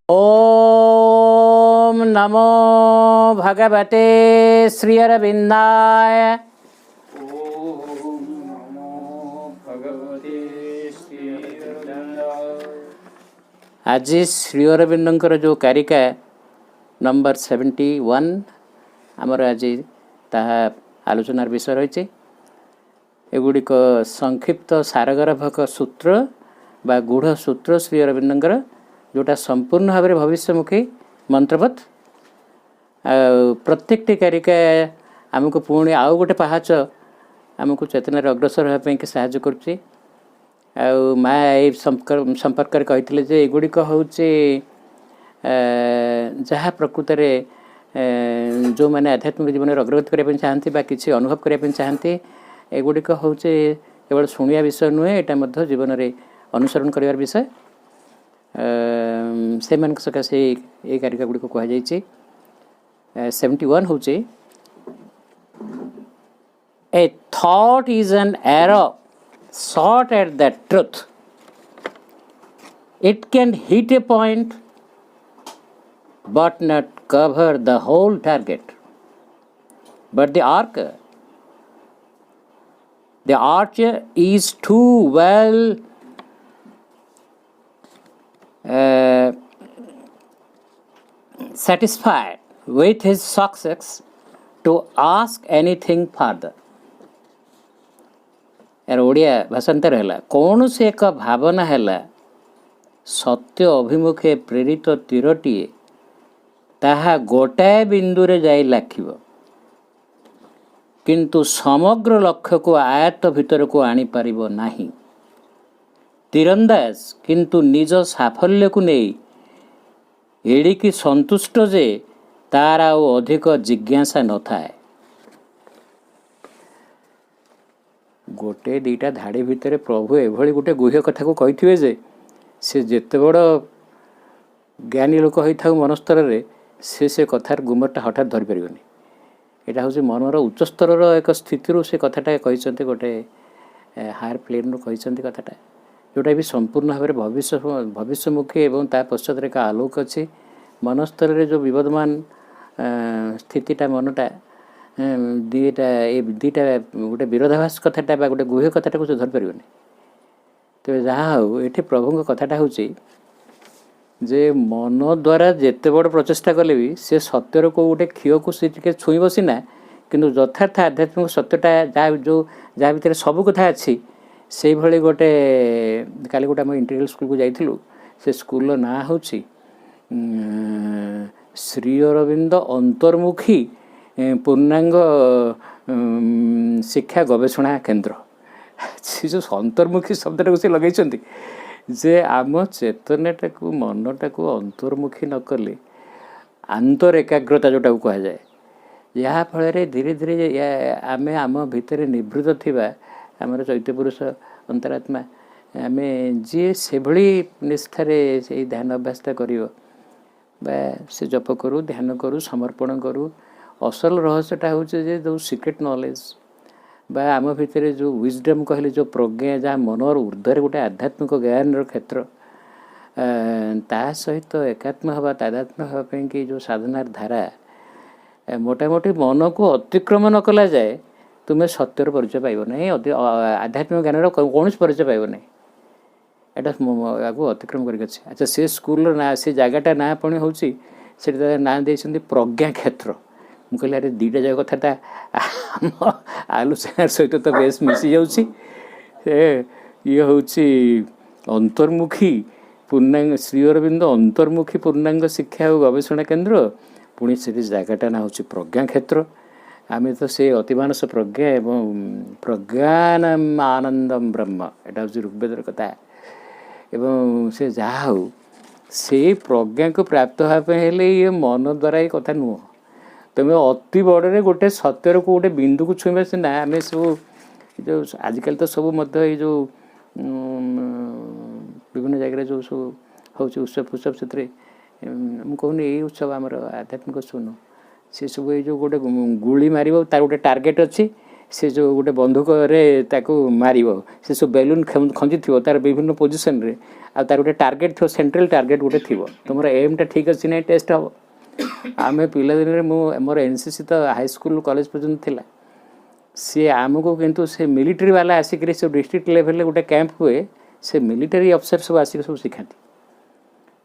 ओम नमो भगवते श्री अरविंदाय। ओम नमो भगवते श्री अरविंदाय। आज श्री अरविंदर जो कारिका नंबर 71 आमर आज ताहा आलोचनार विषय रही। एगुड़िक संक्षिप्त सारगर्भक सूत्र बा गूढ़ सूत्र श्री अरविंदर जोटा संपूर्ण भाव में भविष्यमुखी मंत्रवत। प्रत्येक कारिका आमको पुणी आउ गोटे पहाच आमको चेतनार अग्रसर होगापी साहय करुच्ची। माँ ये संपर्क कही जे एगुड़िक हूँ जहाँ प्रकृत जो मैंने आध्यात्मिक जीवन में अग्रगति करने चाहती बा किसी अनुभव करने चाहती एगुड़िक हूँ केवल शुणिया विषय नुहे यहाँ जीवन में अनुसरण कर विषय से सकाशे ये कारिका गुड़ी कहुई। 71 हूँ ए thought is an arrow shot at the truth. It can hit a point but not cover the whole target. But the archer is too well satisfied with his success to ask anything further. यार ओडिया भाषांतर है कौन से एक भावना है सत्य अभिमुखे प्रेरित तीरटीए ताहा गोटाए बिंदुरे जाई लाखिब किंतु समग्र लक्ष्य को आयत्त भितर को आनी पारिबो नाही। तीरंदाज किंतु निज साफल्य को नहीं एड़िकी संतुष्ट जे तार आउ अधिक जिज्ञासा न थाए। गोटे दीटा धाड़ी भितर प्रभु एभली गोटे गुह्य कथा को कही जे से जेते बड़ ज्ञानी लोक होता मनस्तर में से कथार गुमरटा हठात धरी पारे। यहाँ हूँ मनर उच्च स्तर एक स्थिति से कथाटा कहते गोटे हायर प्लेन कहते कथाटा जोटा भी संपूर्ण भाव में भविष्यमुखी एवं ता पश्चात एक आलोक अच्छी मनस्तर में जो विबदमान स्थितिटा मनटा दीटा ये दीटा गोटे विरोधाभास कथाटा गोटे गुह्य कथाटा को धरी पारे। तेज जहाँ हो ये प्रभु कथाटा हूँ जे मन द्वारा जिते बड़ प्रचेषा कले भी से सत्यर को गोटे क्षीय को सी छुईब सीना किंतु यथार्थ आध्यात्मिक सत्यटा जहाँ भर सब कथा अच्छी से भली गोटे काली गोटे आम इंटीरियल स्कूल को जाइलु से स्कूल ना हूँ श्री अरविंद अंतर्मुखी पूर्णांग शिक्षा गवेषणा केन्द्र। से जो अंतर्मुखी शब्दटा को सी लगे जे आम चेतनाटा को मनटा को अंतर्मुखी न कले आंतर एकाग्रता जोटा को कह जाए या फल धीरे धीरे आम आम भितर निवृत्त थिबा आमर चैत्य पुरुष अंतरात्मा आम जी से भली निष्ठारे से ध्यान अभ्यासटा कर से जप करूँ ध्यान करूँ समर्पण करूँ असल रहस्यटा हूँ जो सिक्रेट नॉलेज बा आम भितर जो विजडम कहले जो प्रज्ञा जहाँ मनर ऊर्ध्वर गोटे आध्यात्मिक ज्ञान क्षेत्र ता सहित एकात्म हवा तादात्म्य हाँपाई कि जो साधनार धारा मोटामोटी मन को अतिक्रम न कला जाए तुम्हें सत्यर परिचय पाइब ना आध्यात्मिक ज्ञान कौन परिचय पाइब ना यहाँ आगे अतिक्रम कर। अच्छा से स्कूल ना से जगटा ना पुणी हूँ से ना दे प्रज्ञा क्षेत्र मुझे कहले अरे दीटा जाक कथाटा आलोचनार सहित तो बेस मिसी जाऊँगी। ये हूँ अंतर्मुखी पूर्णांग श्री अरविंद अंतर्मुखी पूर्णांग शिक्षा और गवेषणा केन्द्र पुणी से जगटा ना हूँ प्रज्ञा क्षेत्र। आम तो से अतिमानस प्रज्ञा एवं प्रज्ञानम आनंदम ब्रह्म यहाँ हूँ ऋग्वेदर कथा एवं से जहाँ हो से प्रज्ञा को प्राप्त होगापे ये मन द्वारा ये कथा नुह तुम्हें अति बड़े गोटे सत्यर को गोटे बिंदु को छुईबा सीना आम सब जो आजिकल तो सब ये जो विभिन्न जगह जो सब हूँ उत्सव फुत्सव से कहूनी यही उत्सव आमर आध्यात्मिक उत्सव नुह से सब ये जो गोटे गुली मार तार गोटे टार्गेट अच्छी से जो गोटे बंधुक मार से सब बेलून खंजी थी तार विभिन्न पोजिशन रे आ तार गोटे टार्गेट थो सेंट्रल टार्गेट गोटे थी तुम एमटा ठीक अच्छी ना टेस्ट हम आम पिलादिन मोर एनसीसी तो हाई स्कूल कॉलेज पर्यंत थिला सी आमको किंतु से मिलिट्री वाला आसिक सब डिस्ट्रिक्ट लेवल गोटे कैंप हुए से मिलिट्री अफसर सब आसिक सब शिखाती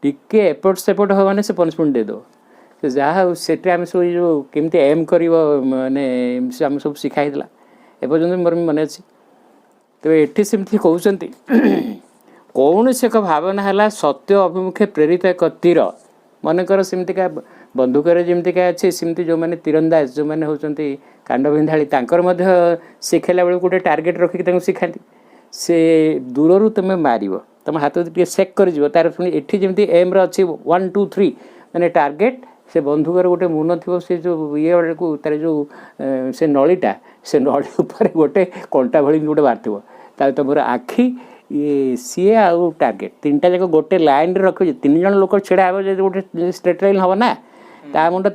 टिके एपट सेपट हो माने से पनिशमेंट दे दो से जहाँ से आम सब जो केमती एम कर माने से आम सब शिखाईला एपर्तंत मोर मन अच्छी तो ये सेमती कहते कौन से एक भावना है सत्य अभिमुखे प्रेरित एक तीर मनकर सेमतिका बंधुकर जमीका अच्छे सेमती जो मैंने तीरंदाज जो मैंने होती कांड विंधाड़ी तांकर शिखेला बेलू गोटे टार्गेट रखिक शिखाती से दूर तुम मार तुम हाथ टे सेक कर तार पुणी एठी जमी एम अच्छी 1 2 3 मैंने टार्गेट से बंधुकर गोटे मुन थी से जो ये को तार जो से नलीटा से नली उपर गोटे कंटा भली गोटे बाहर तुम आखि ये सी आउ टार्गेट 3टा जाक गोटे लाइन रखी 3 जन लोक छिड़ा हे जो गोटे स्ट्रेट लाइन हम ना ता मुंड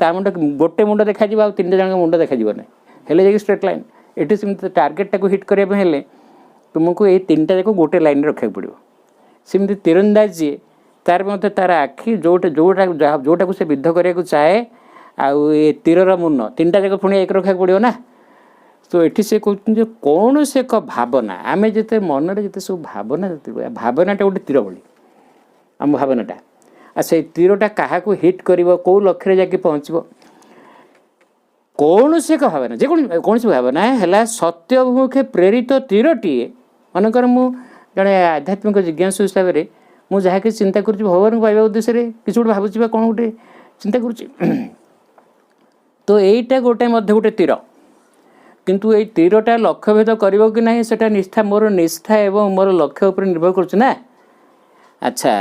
गोटे मुंड देखा 3 जन मुंड देखा ना हेले जाकि स्ट्रेट लाइन ये सेमती टार्गेट टाक हिट करने तुमको ये 3टा जाक गोटे लाइन रखा पड़ो सेमती तीरंदाज जी तार मत तार आखि जोटा से विद्ध करने चाहे आउ ये तीरर मुन 3टा जाक पुणी एक रखा पड़ो ना तो ये से कहते कौन से एक भावना आम जिते मन जिते सब भावनाटा गोटे तीर भली आम भावनाटा आ से तीरटा क्या हिट कर कौ लक्ष्य जाकि पहुँचब कौन से एक भावना जे कौन सी भावना है सत्य अभिमुखे प्रेरित तीरटीए मनकर मु जड़े आध्यात्मिक जिज्ञासु हिसाब से मुझे जहाँ कि चिंता कर भगवान को पाइबा उद्देश्य किसी गोटे भावुँ कौन गोटे चिंता कर तो यहीटा गोटे तीर किंतु ये तीरटा लक्ष्य भेद कर कि ना सेटा निष्ठा मोर निष्ठा एवं मोर लक्ष्य उपर निर्भर करुना अच्छा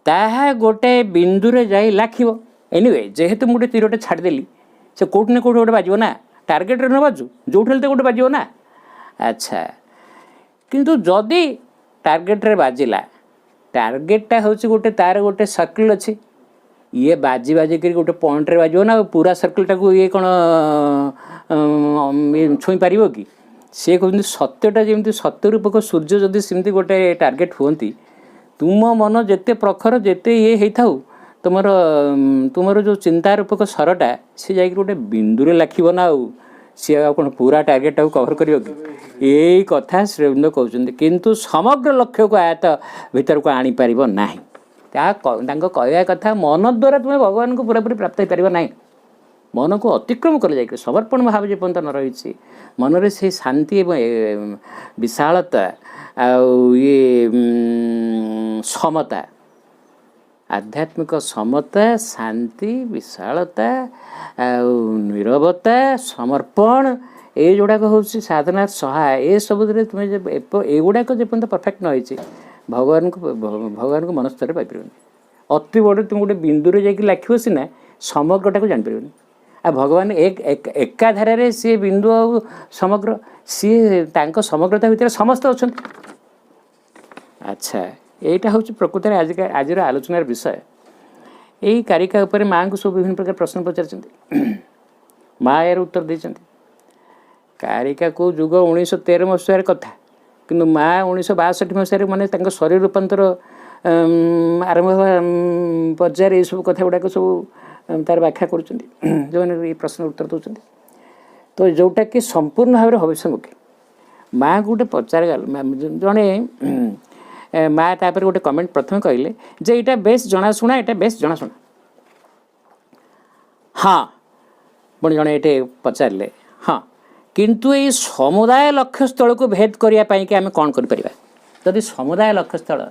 ताहा गोटे बिंदु रे जाई लाखिबो एनीवे जेहेतु गोटे तीरटा छाड़देली से कोट ने कोट गोटे बाजो ना टार्गेट रे न बाजू जोठे तो गोटे बाजो ना अच्छा किंतु जदि टार्गेट रे बाजिला टार्गेटटा होची गोटे तार गोटे सर्कल अच्छी ये बाजी बाजी कर गोटे पॉइंट रे बाजो ना पूरा सर्कल टाक ये कौन छुई पार कि सी कहते सत्यटा जमी सत्य रूपक सूर्य जदि सेमती गोटे टार्गेट हुंती तुम मन जिते प्रखर जिते ये होता तुमर जो चिंता रूपक सरटा सी जा गोटे बिंदु लाखिब ना सी कौन पूरा टार्गेट कवर कर यही कथा श्रीअरविंद कहते किंतु समग्र लक्ष्य को आयत भीतर को आनीपर ना कहवा कथा मन द्वारा तुम्हें भगवान को पूरापूरी प्राप्त हो पार ना मन को अतिक्रम कर जाए समर्पण भाव जो पर्यटन न रही मनरे से शांति एवं विशालता ये समता आध्यात्मिक समता शांति विशालता नीरवता समर्पण ये जोड़ाक हूँ साधना सहाय ये सब तुम्हें युड़ाक जो परफेक्ट न हो भगवान को मन स्तर पाइपर अति बड़े तुम गोटे बिंदु जाकि लाखिब सीना समग्रटा को जापर आ भगवान एका धारे सी बिंदु आ समग्र सी समग्रता भितर समस्त अच्छा अच्छा यहीटा हूँ प्रकृत आज आलोचनार विषय यही कारिका उपर माँ को सब विभिन्न प्रकार प्रश्न पचार माँ यार उत्तर देती कारिका को युग 1913 मसीहार कथा किंतु माँ 1962 मसीह माने शरीर रूपांतर आरंभ पर्यायर ये सब कथा गुड़ाक सब तार व्याख्या कर जो मैंने ये प्रश्न उत्तर दौरान तो जोटा कि संपूर्ण भाव में भविष्यमुखी माँ को गोटे पचार जड़े माँ तापर गोटे कमेंट प्रथम कहले जे यहाँ बेस जनाशुना यहाँ बेस जनाशुना हाँ पुणी जड़े ये पचारे हाँ किंतु ये समुदाय लक्ष्य स्थल को भेद करने आम कौन कर समुदाय लक्ष्य स्थल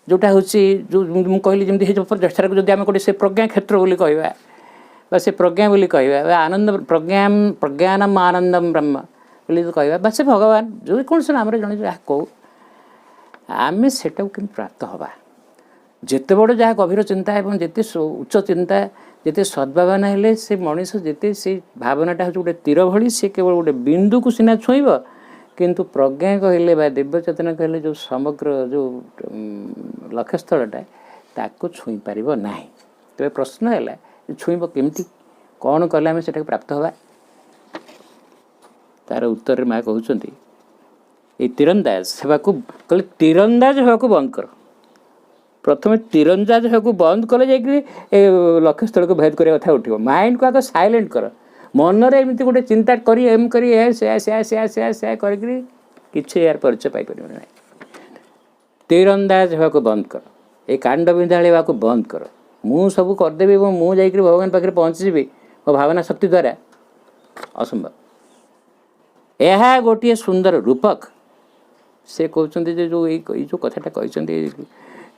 जोटा हूँ जो कहली जमी प्रचेषा को आम गोटे से प्रज्ञा क्षेत्र बोली कहवा से प्रज्ञा बोली कहवा आनंद प्रज्ञानम आनंदम ब्रह्म बोली कहवा से भगवान जो कौन से नाम जड़े जहाँ कहू आम से प्राप्त हवा जिते बड़ जहाँ गभीर चिंता एवं जिते उच्च चिंता जिते सद्भावना हेले से मनीष जिते से भावनाटा हूँ गोटे तीर भली से केवल गोटे बिंदु को सीना छुईब किंतु प्रज्ञा कहले बा दिव्य चेतना कहले जो समग्र जो लक्ष्य स्थलटा ताको छुई पार ना तेज प्रश्न है छुईब केमती कौन कले आम से प्राप्त हवा तार उत्तर माँ कहते ये तीरंदाज हेबाकू कहले तीरंदाज हेबाकू बंद कर प्रथम तीरंदाज हेबाकू बंद कले जाकि लक्ष्य स्थल को भेद करने कथा उठो माइंड को आगे साइलेंट कर मनरे एमती गोटे चिंता करी एम करी से किसी यार परिचय पाई ना तीरंदाज हेबाकू बंद कर ये कांड बिंधाड़ी को बंद कर मु सब करदेवी मुझे भगवान पाखे पहुँचीबी मो भावना शक्ति द्वारा असंभव यह गोटे सुंदर रूपक से कहते जो जो कथाटा कहते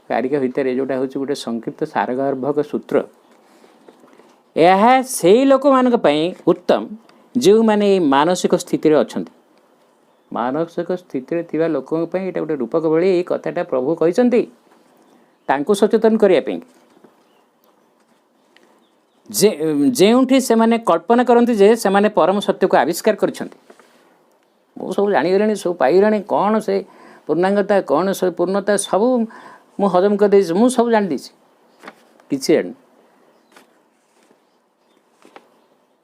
कारिका भितर जोटा हूँ गोटे संक्षिप्त सारगर्भक सूत्र यह से लोक मान उत्तम जो मैंने मानसिक स्थिति अच्छा मानसिक स्थिति थी लोकों ये गोटे रूपक भाई ये कथाटा प्रभु कहते सचेतन करने जेउठी से माने कल्पना करती जे से माने परम सत्य को आविष्कार कर सब जागले सब पाइले कौन से पूर्णांगता कौन से पूर्णता सब मु हजम कर दे मु सब जान दी किसी जान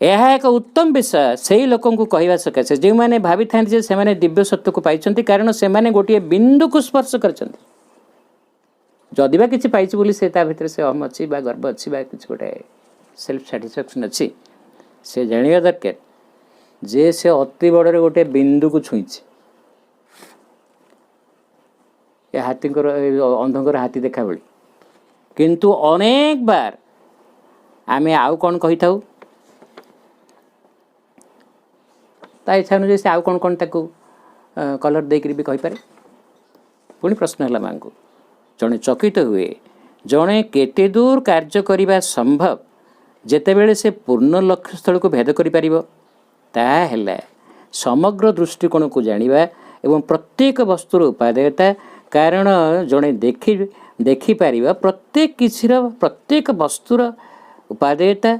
यह एक उत्तम विषय से ही लोक कहवा सकाशे जो मैंने भावी था दिव्य सत्य को पाई कारण से माने गोटे बिंदु को स्पर्श कर जदि बा किसी पाई बोली से भितर से अहम अच्छी गर्व अच्छी किसी गोटे सेल्फ साटिस्फैक्शन अच्छी से जाना दरकार जे से अति बड़े गोटे बिंदु को छुई हाथी अंधकर हाथी देखा बेली किंतु अनेक बार आम आउ कौन कही था इच्छा अनुसार से आउ कौन कौन ताकू कलर देकर भी कहीपे पुणी प्रश्न है माँ को जड़े चकित हुए जड़े केते दूर कार्य करने संभव जेतेबेले से पूर्ण लक्ष्य स्थल को भेद कर समग्र दृष्टिकोण को जानिबा एवं प्रत्येक वस्तुर उपादेयता कारण जड़े देखि पारिबा प्रत्येक किछिर प्रत्येक वस्तुर उपादेयता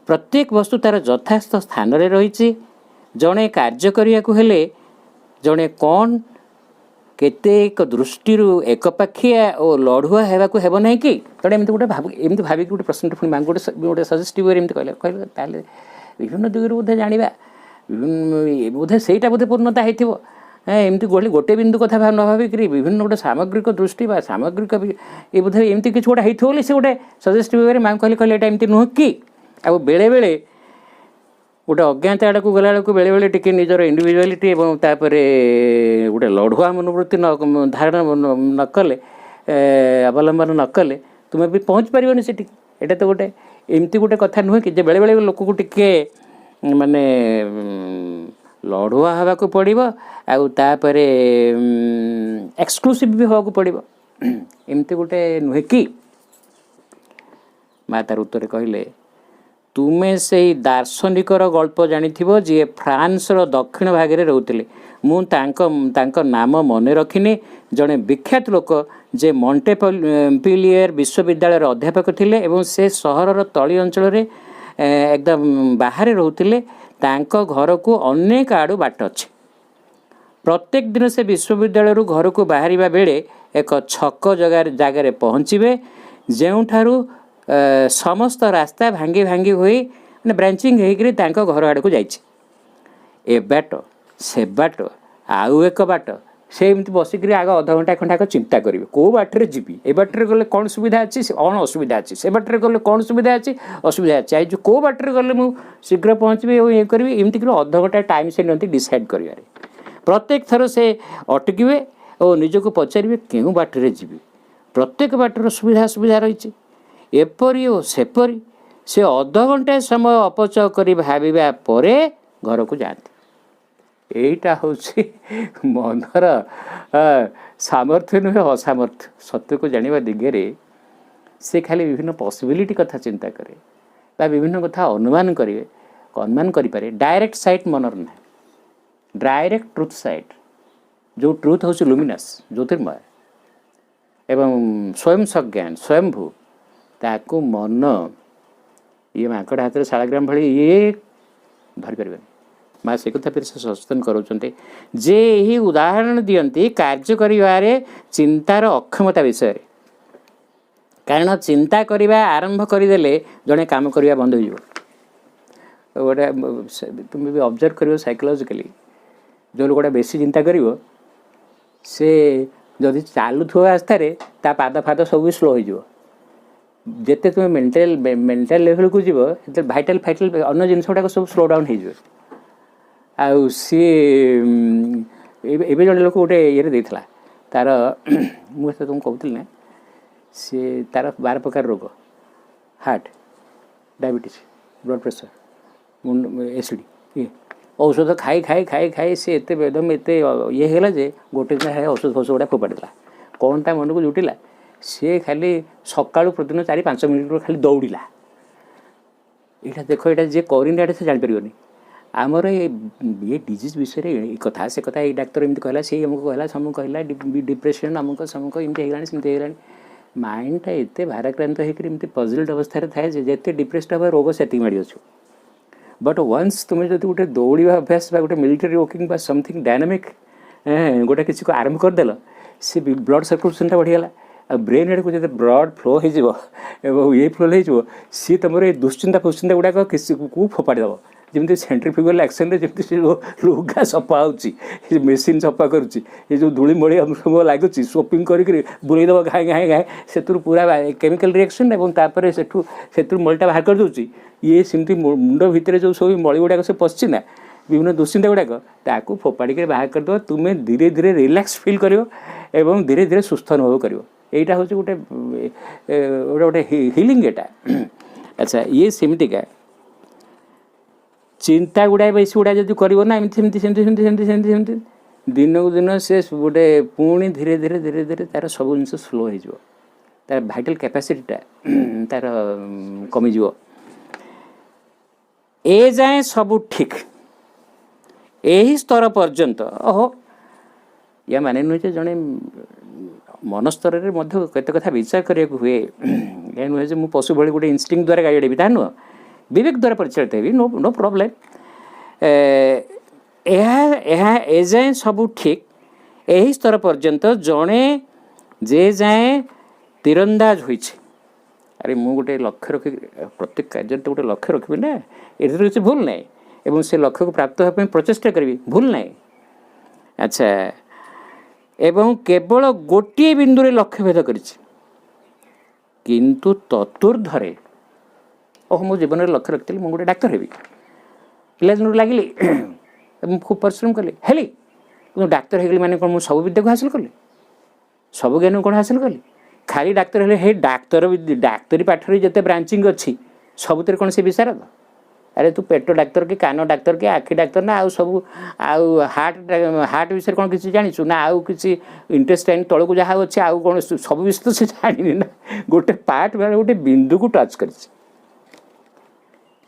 प्रत्येक वस्तु तार यथास्थ स्थान रे रही जड़े कार्य करिया को हेले जड़े कौन केते एक दृष्टि एकपाखिया और लड़ुआ होगा हेब ना कि तेणु एमती गोटे एमती भाविक गोटे प्रश्न पुणी माँ गोटे गोटे सजेस्टिव वे एमती कहले ताले विभिन्न दिगरू बोधे जाना बोधे सहीटा बोधे पूर्णता हो एमती गोटे बिंदु कथा न भाविक विभिन्न गोटे सामग्रिक दृष्टि सामग्रिक ये बोधे एमती किसी गोटे होती से गोटे सजेस्टिव वे माँ कहले यहाँ एमती नुह कि आ बेले बेले गोटे अज्ञात आड़ को गला बेले बेले टिके निजर इंडिविजुआलिटी और तापर गोटे लड़ुआ मनोवृत्ति धारणा न कले अवलंबन न कले तुम्हें भी पहुँच पारनी से एटा तो गोटे एमती गोटे कथा नुहे कि बेले बेले लोक को टिके माने लड़ुआ हवा को पड़ो आपर एक्सक्लूसिव भी हवा को पड़ो एमती गोटे नुहे कि माँ तार उत्तर कहले तुम्हें से दार्शनिकर गल्प जानी जी फ्रांस दक्षिण भाग में रोते मुझे नाम मन रखिनी जड़े विख्यात लोक जे मॉन्टेपिलियर विश्वविद्यालय अध्यापक थिले एवं से सहर तली अंचल एकदम बाहर रोते घर को अनेक आड़ू बाट अच्छे प्रत्येक दिन से विश्वविद्यालय घर को बाहर बेले एक छक जगार पहुँचे जो समस्त रास्ता भांगी भांगी हुई मैंने ब्रांचिंग होकर घर आड़ को जाए बाट से बाट आउ एक बाट से एमती बसिक आग अध घंटा खंडा चिंता करेंगे कौ बाटर जीवी ए बाटर गले कौन सुविधा अच्छी कौन असुविधा अच्छी से बाटर गले कौन सुविधा अच्छी असुविधा अच्छी आई जो कौ बाटर गले मुझे शीघ्र पहुँचबी और ये करी एमती अध घंटा टाइम से नहीं डिसाइड कर प्रत्येक थर से अटकिवे और निजक पचारे क्यों बाटर जीवी प्रत्येक बाटर सुविधा सुविधा रही एपरी और सेपरी से अध घंटा समय अपचय कर भाविबा परे घर को जाती यहीटा हूँ मनर सामर्थ्य नुहे असामर्थ्य सत्य को जाना दिगरे से खाली विभिन्न पॉसिबिलिटी कथा चिंता करे बा विभिन्न कथा अनुमान करें डायरेक्ट साइट मनर ना डायरेक्ट ट्रुथ साइट जो ट्रुथ हूँ लुमिनस ज्योतिर्मय एवं स्वयं सज्ञान स्वयंभू ताकू मन ये माकड़ हाथ में शालाग्राम भाई ये धरी पारे माँ से कथा फिर से सचेतन करोचंते जे यही उदाहरण दियंती कार्य करिवारे चिंतार अक्षमता विषय कारण चिंता करवा आरंभ करदेले जड़े काम करवा बंद हो गोटे तुम भी ऑब्जर्व कर साइकोलॉजिकली जो लोकटा बेसी चिंता करिवो से जदि चालुथो रास्तार ता पाद फाद सब स्लो हो जिते तुम मेंटल लेवल को जीव ये भाइटाल फाइटाल अन्य जिन गुड़ाक सब स्लो डाउन हो आउ सी जड़े लोक गोटे ये देता तार मुझे तुमको कहूँ ना सी तार 12 प्रकार रोग हार्ट डायबिटीज ब्लड प्रेशर मुंड एसिड औषध खाई खाई खाई खाई सी एकदम एत ये है जे गोटे दिन औषध फौषध गुड़ा फोपाड़ा कौन ता मन को जुटिला सी खाली सका प्रतिदिन 4-5 मिनिट खाली दौड़ा यहाँ देख ये जी करनी से जापर आमर ये डिजीज विषय में कथा से कथा ये डाक्तर एमती कहला सी आमको कहला समूह कहला डिप्रेशन अमुक समूक एमती होगा सेमती होगा माइंडटा एत भाराक्रांत होकर पजल्ड अवस्था थाए जिते डिप्रेस्ड हे रोग से माड़ी अच्छु बट वन्स तुम्हें जो गोटे दौड़ा अभ्यास गोटे मिलिटारी वॉकिंग समथिंग डायनामिक गोटे किसी को आरंभ करदेल सी ब्लड सर्कुलेशनटा बढ़ीगला ब्रेन आड़ को जो ब्लड फ्लो हो ये फ्लो हो सी तुम ये दुश्चिंता फुश्चिंता गुड़ाक किसी को फोपाड़ी देव जमी सेंट्रीफ्यूगल एक्शन जमी से लुगा सफा हो मेसीन सफा करुच्ची ये जो धूली मड़ी सब लगुच सोपिंग कर बुलेदेव घाए घाए घाए से पूरा केमिकल रिएक्शन और से मलटा बाहर कर दूसरी ये सेमती मुंड भितर जो सब मली गुड़ाक से पशि ना विभिन्न दुश्चिंता गुड़ाक ताकू फोपाड़ी बाहर करदेव तुम्हें धीरे धीरे रिलैक्स फिल कर धीरे धीरे सुस्थ अनुभव कर यहाँ हूँ गोटे गोटे हिलिंग एटा अच्छा ये सेमतिका चिंता गुड़ाए बेस गुड़ा जो करना एमती दिन को दिन से गोटे पुणी धीरे धीरे धीरे धीरे तार सब जिन स्लो हो तार भाइटाल कैपेसिटीटा तार कमिज ए जाए सब ठीक यही स्तर पर्यंत ओहो या माने नुहे जड़े मन स्तर में केत कथा विचार करने हुए या नुहे जो पशु भाई गोटे इन्स्टिंक्ट द्वारा गाड़ी ता नुह विवेक द्वारा परिचालित है नो नो प्रॉब्लम एजाए सब ठीक यही स्तर पर्यंत जड़े जे जाए तीरंदाज हो अरे मु गोटे लक्ष्य रखी प्रत्येक कार्य तो गोटे लक्ष्य रखी ना ये किसी भूल ना एवं से लक्ष्य को प्राप्त होगा प्रचेषा करी भूल ना अच्छा एवं केवल गोटे बिंदु लक्ष्य भेद किंतु चतुर्धरे ओह मो जीवन में लक्ष्य रखी मुझे गोटे डाक्तर हेबी पिला दिन लगिली खूब परिश्रम कली हेली डाक्तर होगली माने कौन मुझे सब विद्या को हासिल कली सब ज्ञान कौन हासिल कली खाली डाक्तर हेले हे डाक्तर डाक्तरी पाठर जिते ब्रांचिंग अच्छी सबुतिर कौन से विशारद अरे तू पेट डाक्तर कि कान डाक्तर कि आखि डाक्तर ना आउ सब आउ हार्ट विषय कौन किसी जानिछु ना आउ किसी इंटेस्टाइन तल को जहाँ अच्छे आउ कौन सब विषय तो से जानी ना गोटे पार्ट मैंने गोटे बिंदु को टच कर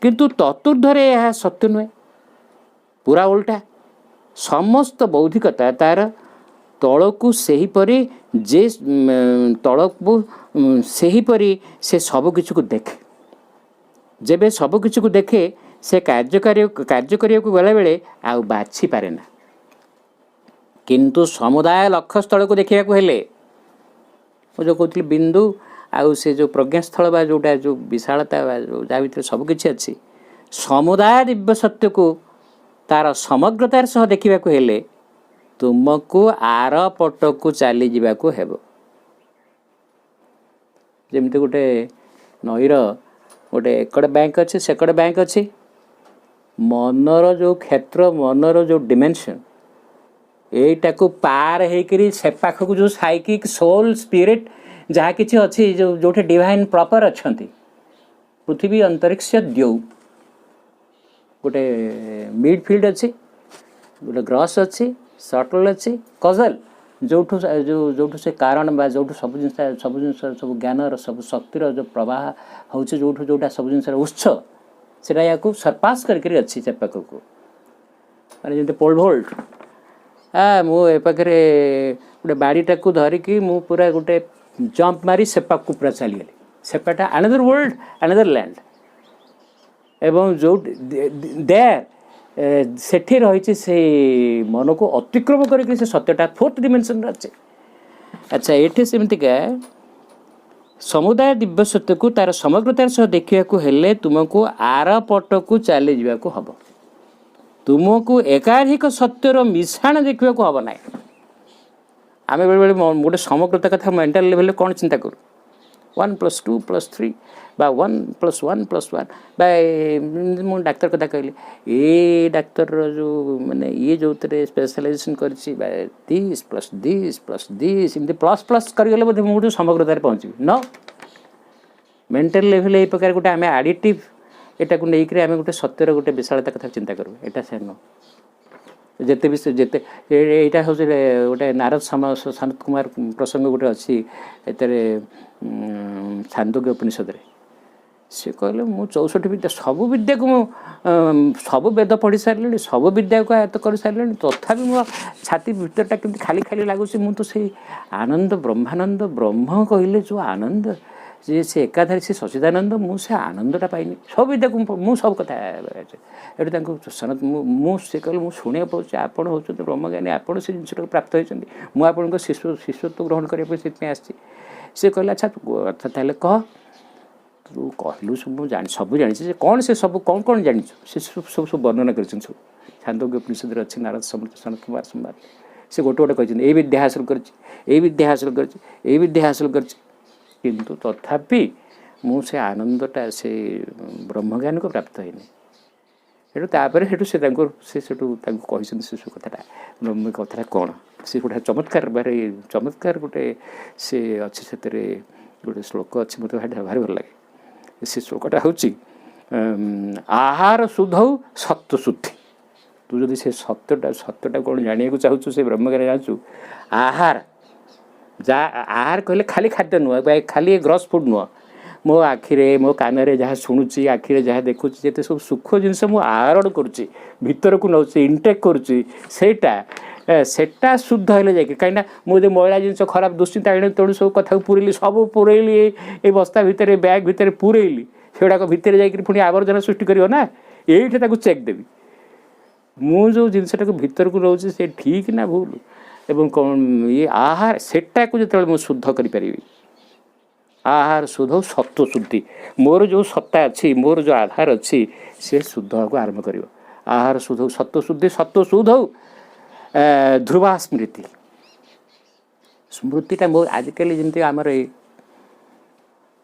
किंतु चतुर्धरे यह सत्य नुहे पूरा उल्टा समस्त बौद्धिकता तार तलकू सेहीपरी जे तलकू सेहीपरी से सबकिछि को देखे जेबे सबकिछि को देखे से कार्य करिया को गला बेले आउ बाछि पारे ना किंतु समुदाय लक्ष्य स्थल को देखिया को हेले जो कहते बिंदु आउ से जो प्रज्ञास्थल बा जोटा जो विशालता बा जो जा भीतर सबकिछि अच्छी समुदाय दिव्य सत्य को तार समग्रतार सह देखा हेले तुमको आर पट को चली जावाक हेब जमती गोटे नईर गोटे एकड़ बैंक अच्छे सेकड़ बैंक अच्छे मनर जो क्षेत्र मनर जो डिमेंशन एटा को पार होकर से पाख को जो साइकिक सोल स्पिरिट जहाँ किसी अच्छी जो जोठे डिवाइन प्रॉपर अच्छा पृथ्वी अंतरिक्ष द्यौ गोटे मिडफिल्ड अच्छी गोटे ग्रस अच्छी सटल अच्छी कजल जोठू जो से कारण बा जोठू सब जिन सब ज्ञान सब शक्तिर जो प्रवाह हो जोटा सब जिन उत्स से सरपास करके अच्छी से पाख को माने जमी पोल भोल्ट मुझे गोटे बाड़ीटा को धरिकी मु पूरा गोटे जंप मारी सेपाक को पूरा चलीगली सेपाटा अनदर वर्ल्ड अनदर लैंड एवं जो देर सेठी रही से मन को अतिक्रम करके से सत्यटा फोर्थ डिमेंशन अच्छे अच्छा ये सेमतिका समुदाय दिव्य सत्य को तार समग्रतार सह देखा हेले तुमको आर पट को चली जावाक हम तुमको एकाधिक सत्यर मिश्रण देखा हम ना आम बेले बेले गोटे समग्रता कथा मेंटाल लेवल कौन चिंता करूँ 1+2+3 बा 1+1+1 बा मु डाक्तर कथा कहली ए डाक्तर जो माने ये जो स्पेशलाइजेशन कर दिस इमती प्लस प्लस करगले बोधे मुझे समग्रतार पहुँची न मेंटाल लेवल ये प्रकार गोटे आम आडिटिव एटा को लेकर आम गोटे सत्यर गोटे विशालता कथा चिंता करूँ एटा से न जिते भी जिते यहाँ हूँ गोटे नारद सनत कुमार प्रसंग गोटे अच्छी एतरे छांदोग्य उपनिषद सी कहले मु 64 विद्या सबु विद्या को सबु वेद पढ़ी सारे सबु विद्या को आयत्त कर सारे तथापि मो छाती भीतरटा केमती खाली खाली लगुच मु तो से आनंद ब्रह्मानंद ब्रह्म कहले जो आनंद से एकाधारे से सचिदानंद मुझे आनंदटा पाइनि सब विद्या को मु सब कथा ये सनत मुझे कहले मुझे शुणा पाँच आपड़ हूँ ब्रह्मज्ञानी आपड़ से जिन प्राप्त होती मुझे शिष्यत्व ग्रहण करने आसी सी कहले अच्छा ताले कह तू कहलु सब जान सब जानी कौन से सब कौन कौन जानी से सब सब वर्णना कर सब छांदोग्य उपनिषद अच्छी नारद सनत कुमार संवाद से गोटे गोटे कहते विद्या हासिल कर विद्या हासिल कर विद्या हासिल कर किंतु तथापि मुझे आनंदटा से ब्रह्मज्ञान को प्राप्त होनी सेठू से शिशु कथाटा ब्रह्म कथाटा कौन से गोटे चमत्कार बारे चमत्कार गोटे से अच्छे से गोटे श्लोक अच्छी मतलब भारी भल लगे से श्लोकटा हूँ आहार शुद्धौ सत्व शुद्धि तू जदि से सत्यटा कौन जाना चाहूँ से ब्रह्मज्ञान जानू आहार आहार कहले खाली खाद्य नुह खाली ग्रॉस फूड नुह मो आखिरे मो कान जहाँ शुणुची आखिरे जहाँ देखुची जिते सब सुख जिनस मु आहरण करुच्ची भीतर को नौची इंटेक करुच्ची सेटा शुद्ध है जाकि कहीं मुझे मैला जिन खराब दुश्चिंता आने तेणु सब कथा पुरैली सब पुरैली ये बस्ता भितर बैग भितर पुरैली सेगुड़ाक भितर जाकि पुणी आवर्जना सृष्टि कर ना ये चेक देवी मु जो जिनटा भितर को रोचे से ठीक ना भूल एवं कौन ये आहार सेटा को जो मुझे शुद्ध करी आहार शुद्ध सत्व शुद्धि मोर जो सत्ता अच्छी मोर जो आधार अच्छी से शुद्ध को आरंभ कर आहार शुद्ध सत्व शुद्धि सत्व शुद्ध ध्रुवा स्मृति स्मृतिटा मो आजिकल जमी आमर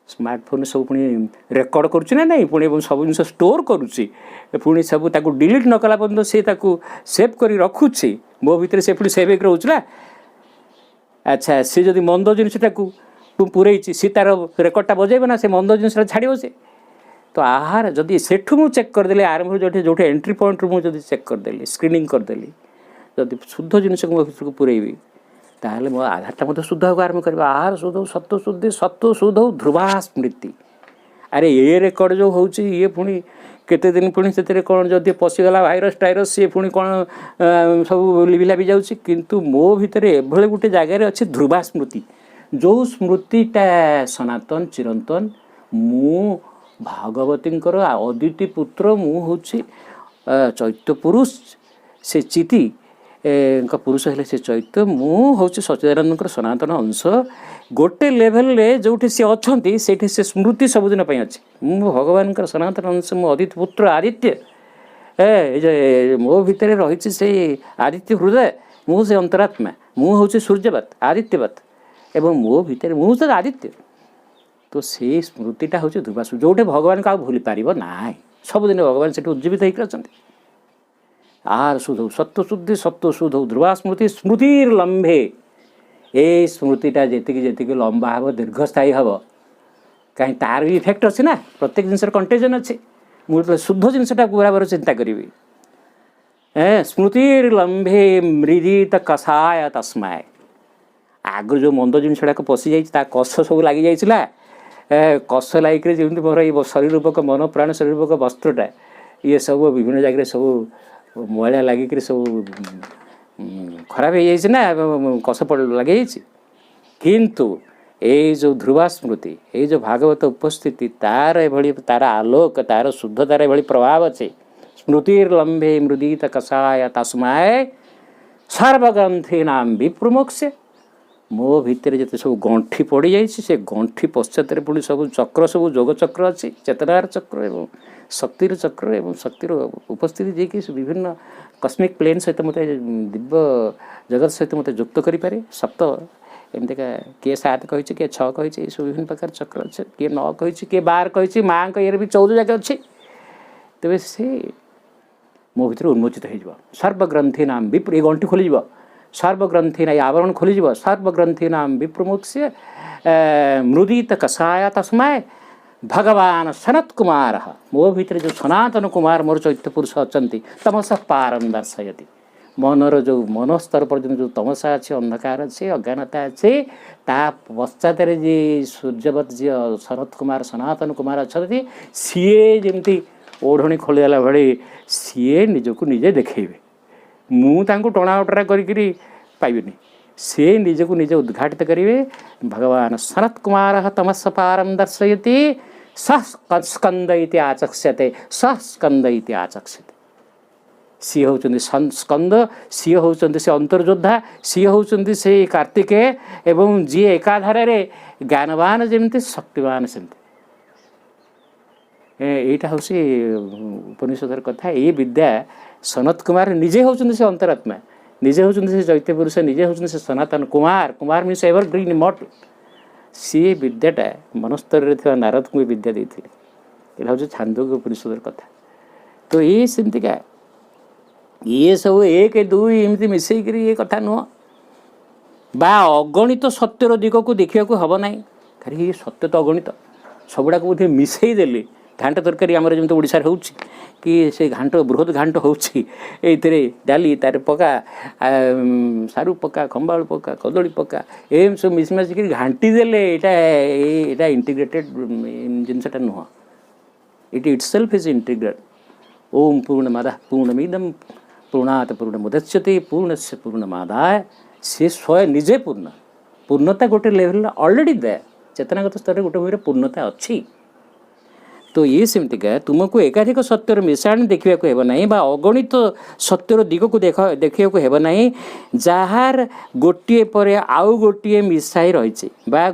स्मार्टफोन सब पुणी रेकर्ड करुच्ची ना नहीं पुणी सब जिन स्टोर करुच्ची पुणी सब ताकू डिलीट न कला पर्यंत से सेव कर रखुच्छी मो भितर से पुणी सेव एक रोचला अच्छा सी जदि मंद जिनटा पुरैची सी तार रेकर्डटा बजेब ना से मंद जिनसा छाड़ से तो आहार जदि सेठू मु चेक करदेली आरंभ जो एंट्री पॉइंट मुझे चेक करदेली स्क्रीनिंग करदेली जदि शुद्ध जिनस को मो भर को पुरैबी ताहले मो आधारटा मत शुद्ध को आरंभ कर आहार शुद्ध सत्व शुद्धि सत्व शुद्ध ध्रुवा स्मृति अरे ये रेकर्ड जो हूँ ये पुणी केते दिन पुणी से कौन जदि पशिगला भाइरस टाइरस सी पुणी कौन सब लिभिलाभि जाऊँगी किंतु मो भितर एभली गोटे जगार अच्छी ध्रुवा स्मृति जो स्मृतिटा सनातन चिरंतन मु भागवती अदिति पुत्र मु हूँ चैत्य पुरुष से चिति पुरुष हेले से चैत्य मु हूँ सच्चिदानंद सनातन अंश गोटे लेवल जो सी अच्छा से स्मृति सबुदिन अच्छी मु भगवान सनातन अंश मु अदिति पुत्र आदित्य मो भितर रही से आदित्य हृदय मु से अंतरात्मा मु हूँ सूर्यवत आदित्यवत एवं मो भितर मु तो आदित्य तो से स्मृतिटा हूँ ध्रुवासु जोटे भगवान को भूली पार ना सबुदिन भगवान से उज्जीवित होकर अच्छा आहार शुद्ध सत्व शुद्धि सत्व शुद्ध ध्रुवा स्मृति स्मृतिर्लंबे ए स्मृतिटा जी लंबा हम दीर्घस्थायी हम कहीं तार भी इफेक्ट अच्छे ना प्रत्येक जिनस कंटेजन अच्छे मुझे शुद्ध जिनसा बराबर चिंता करी स्मृतिर्लंबे मृदित कषाय तस्माय आगु जो मंद जिनसा पशि जा कष सब लगी जाइला कष लाइक जमी मोर ये शरीर रूपक मन प्राण शरीर रूपक वस्त्रटा ये सब विभिन्न जगह सब मैला लगिक सब खराब हो जाए कष पड़ लगे किंतु ये जो ध्रुवा स्मृति ये जो भागवत उपस्थिति तार एभली तार आलोक तार शुद्धतार एभली प्रभाव अच्छे स्मृतिर्लंबे मृदित कषाय तस्माय सर्वग्रंथीनां विप्रमोक्ष्य मो भितर जिते सब गंठी पड़ जाए से गंठी पश्चात पुणी सब चक्र सब जोग चक्र अच्छी चेतनार चक्र एवं शक्तिर चक्र एवं शक्तिर उपस्थिति जी विभिन्न कस्मिक प्लेन सहित मत दिव्य जगत सहित मत युक्त करें सप्त एमतीका किए 7 कही किए 6 कही सब विभिन्न प्रकार चक्र अच्छे किए 9 कही किए 12 कही माँ ये भी 14 जगह अच्छी तेज से मो भर उन्मोचित हो सर्वग्रंथि नाम विप्र ये गंठी खोल सर्वग्रंथि ना आवरण खोल सर्वग्रंथि नाम विप्रमोक्ष्य मृदित कषाय तस्माय भगवान सनत कुमार मो भीतर जो सनातन कुमार मोर चैत्य पुरुष अच्छा तमस पारम दर्शयति मनर जो मन स्तर पर्यटन जो तमसा अच्छे अंधकार अच्छे अज्ञानता अच्छे ता पश्चात जी सूर्यवत जी शरत कुमार सनातन कुमार अच्छा सीए जमी ओढ़णी खोलीगला भाई सीए निजक निजे देखेबे मुझे टणा उटरा करी पाइबेनी से निजक निजे उद्घाटित करेंगे भगवान सनत कुमार तमस पारम दर्शयति सह स्कंद इति आचक्ष्यते सह स्कंद इति आचक्ष्यते सी होचंदी स्कंद सी होचंदी से अंतर्योद्धा सी होचंदी से कार्तिकेय एवं जी एकाधार ज्ञानवान जमती शक्तिवान सेमती यहाँ हूँ उपनिषदर कथा ये विद्या सनत कुमार निजे होचंदी से अंतरात्मा निजे होचंदी से चैत्य पुरुष निजे होचंदी से Sanatan Kumar Kumar means evergreen immortal सी विद्याटा मनस्तर नारद को विद्या देते यहाँ हूँ छांदोग्य उपनिषदर कथा तो ये सेमती क्या ये सब 1 2 एमती मिसेक ये कथा नुह बा अगणित सत्यर दिग को देखा हम ना कहीं ये सत्य तो अगणित सबुड़ा को बोधे मिसई देली घांट तरकारी आमर जमी ओडिशा हो कि से घांट बृहत घांट होती डाली तार पका सारू पका खंबाड़ पका कदली पका एम सब मिसमिश कर घांटी देले यहाँ इंटीग्रेटेड जिनसटा नुह इट इटसेल्फ इज इंटीग्रेट ओम पूर्णमादाः पूर्णमिदं पूर्णात् पूर्णमुदच्यते पूर्णस्य पूर्णमादाय से स्वयं निजे पूर्णता गोटे लेवल ऑलरेडी दे चेतनागत स्तर गोटे भाई पूर्णता अच्छी तो ये सेमती क्या तुमको एकाधिक सत्यर मिश्रण देखा हेब ना अगणित सत्यर दिग को देखा हेब ना जार गोटे पर आउ गोटे मिसाई रही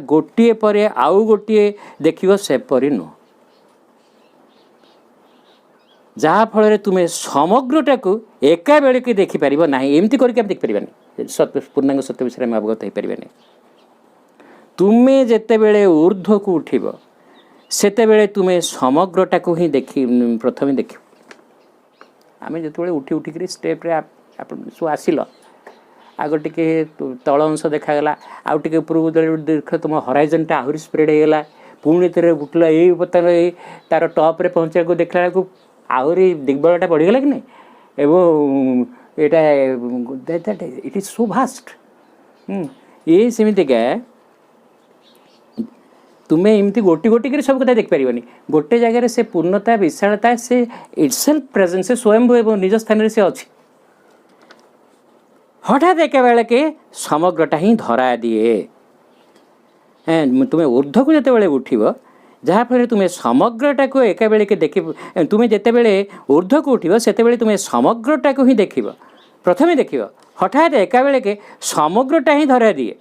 गोटे पर आउ गोटे देख सेपरी नुह जहाँफल तुम्हें समग्रटा को एका बेले के देखिपर ना एमती करके देखिपर सत्य पूर्णांग सत्य विषय में अवगत हो पारे तुम्हें जिते बड़े ऊर्ध्व को उठब सेते तुम्हें समग्रटा को ही देखी प्रथम देख आम जो उठी उठिक स्टेप्रे सब आसिल आग टे तल अंश देखागला आउ टे ऊपर देख तुम हराइजनटा आहरी स्प्रेड होगा पुणी थे उठल ये बर्तमान तार टप्रे पहुँचा देखला आहरी दिग्बलटा बढ़ीगला कि नहीं एवं यहाँ इट इज सो भास्ट ये सेमती क्या तुम्हें एमती गोटी गोटी कर सब कथा देखिपार गोटे जगह से पूर्णता विशालता से इटसेल्फ प्रेजेंस से स्वयं एवं निज स्थान से अच्छी हठात एक बेले के समग्रटा ही धरा दिए तुम्हें ऊर्ध्व को जिते उठब जहाँफल तुम्हें समग्रटा को एका बेले के देख तुम्हें जिते बड़े ऊर्ध्व को उठब से तुम्हें समग्रटा को ही देख प्रथम देख हठात एका बेले के समग्रटा ही धरा दिए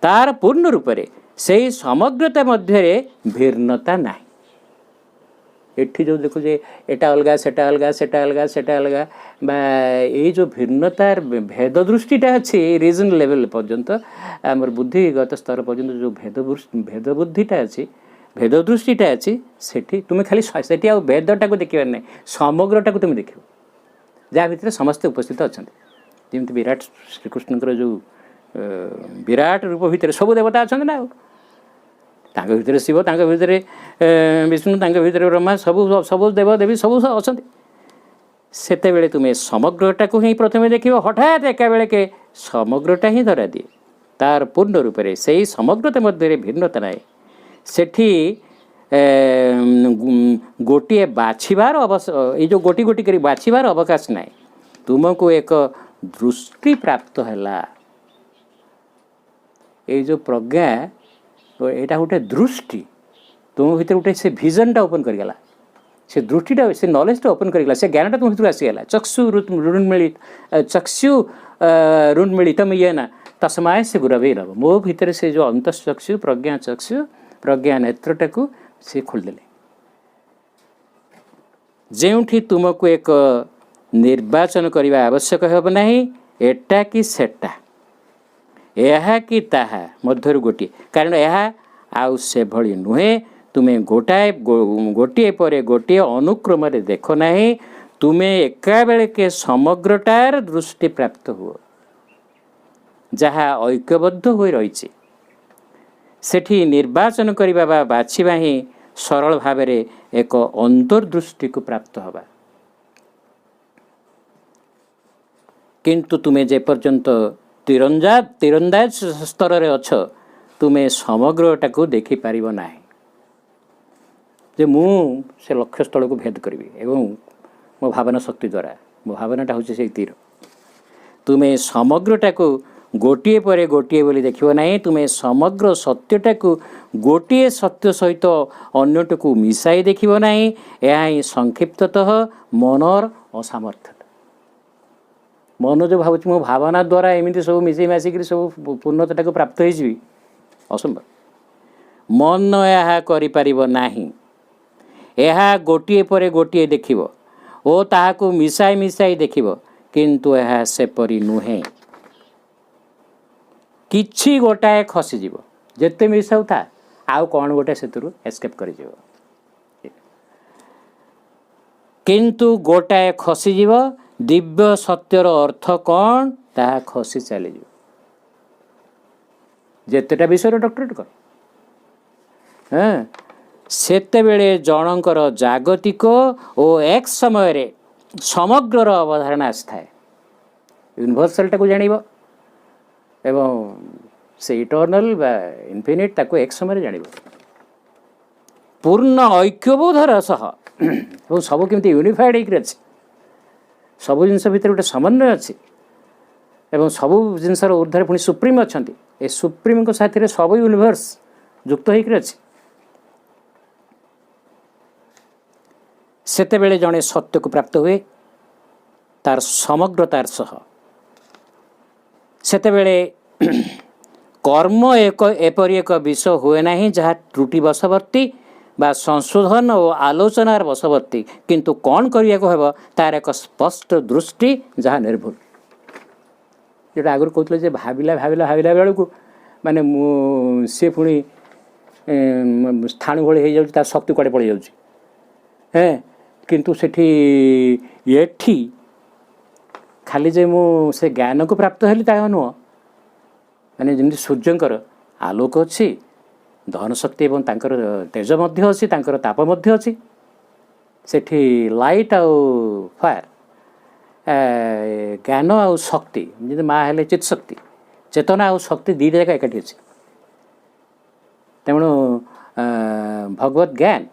तार पूर्ण रूप से समग्रता मध्य भिन्नता ना एठी जो देखुचे एटा अलगा सेटा अलगा सेटा अलगा सेटा अलगा बा ये जो भिन्नतार भेद दृष्टिटा अच्छे रीजन लेवल पर्यंत आमर बुद्धिगत स्तर पर्यंत जो भेद बुद्धिटा अच्छी भेद दृष्टिटा अच्छी सेठी तुम्हें खाली सेठी आ भेदटा को देखिबार ना समग्रटा को तुम देख जहाँ भितर समस्ते उपस्थित अच्छा जमी विराट श्रीकृष्ण जो विराट रूप भितर सब देवता अच्छा ना तांके भितर शिव तांके भितर विष्णु तांके भितर ब्रह्मा सब सब देव देवी सब अच्छा सेते बेले तुम्हें समग्रटा को ही प्रथम देख हठात एका बेले के समग्रटा ही धरा दिए तार पूर्ण रूप से सही समग्रता मध्य भिन्नता ना सेठी गोटे बाछिबार ये जो गोटी गोटी कर बाछिबार अवकाश ना तुमको एक दृष्टि प्राप्त है ये जो प्रज्ञा यहाँ गोटे दृष्टि तुम भर गोटे से विजनटा ओपन करगला से दृष्टिटा से नॉलेजटा ओपन करगला से ज्ञानटा तुम भर आसीगला चक्षु रुण मिलित चक्षु रुण मिलितम ये ना तस्माय से गुरवे नम मो भितर से जो अंतचक्षु प्रज्ञा नेत्रटाକୁ से खोलदेले जेउठी तुमको एक निर्वाचन करने आवश्यक हेब नहीं एटा कि सेटा यह कि ताहा मध्यरु गोटे कारण यह आउ से भली नुहे तुम्हें गोटे पर गोटे अनुक्रम देख नहीं तुम्हें एका बेले के समग्रटार दृष्टि प्राप्त हुआ जहाँ ऐक्यबद्ध हो रही सेठी निर्वाचन करने बा बाछिबा ही सरल भाव में एक अंतर्दृष्टि को प्राप्त हवा किंतु तुम्हें जे पर्यंत तीरंदाज स्तर रे अछ तुम्हें समग्रटा को देखि पारिबो नाही जे मु से लक्ष्य स्थल को भेद करी एवं मो भावना शक्ति द्वारा मो भावनाटा हूँ से तीर तुम्हें समग्रटा को गोटे पर गोटे बोली देखिबो नाही तुम्हें समग्र सत्यटा को गोटे सत्य सहित अन्यट को मिसाई देखिबो नाही यह ही संक्षिप्ततः मनर असामर्थ्य मन जो भावुँ मो भावना द्वारा एमती सब मिसई मासिक सब पूर्णता को प्राप्त हो असंभव मन यह करि यह गोटे पर गोटे देखिबो ओ ताहाको मिसाई मिसाई देखिबो किंतु यह सेपरी नुहे किछि गोटाए खसीज जिते मिसाऊ था आउ कौन गोटे से एस्केप कर किंतु गोटाए खसीज दिव्य सत्यर अर्थ कौन ताहा खसी चली जितेटा विषय डॉक्टरेट कर हाँ सेतेबेले जनकर जागतिक और एक समय समग्र अवधारणा आसए यूनिवर्सालटा को जान एवं से इटर्नाल बा इनफिनिट ताको एक समय जान पूर्ण ऐक्यबोधर सह सब केमती यूनिफाइड अच्छे सब जिनस भितर गोटे समन्वय अच्छी एवं सब जिनसर ऊर्धर पुणी सुप्रीम अच्छा ए सुप्रीम को साथी सब यूनिवर्स युक्त होकर अच्छी सेतेबेले जड़े सत्य को प्राप्त हुए तार समग्रतार सह सेतेबेले कर्म एपरी एक विषय हुए ना जहाँ त्रुटि वशवर्ती बा संशोधन और आलोचनार वशवर्ती किंतु कौन करिया को हेबो तार एक स्पष्ट दृष्टि जहाँ निर्भुल जो आगुरी कहते जे भाविला भाविला भाविला बेलू माने सी पुणी स्थाणु भली हो जाता शक्ति कुआड़े पड़ जाए किंतु सेठी एठी खाली जे मु से ज्ञान को प्राप्त हेली ता नुह माने जमी सूर्यंकर आलोक अच्छी दहन शक्ति एवं तांकर तेज मध्य अच्छी तांकर ताप मध्य अच्छी सेठी लाइट आउ फायर ज्ञान आउ शक्ति जमी माँ हेले चित शक्ति चेतना आउ शक्ति दुईटा जाक एकाठी अच्छी तेणु भगवत ज्ञान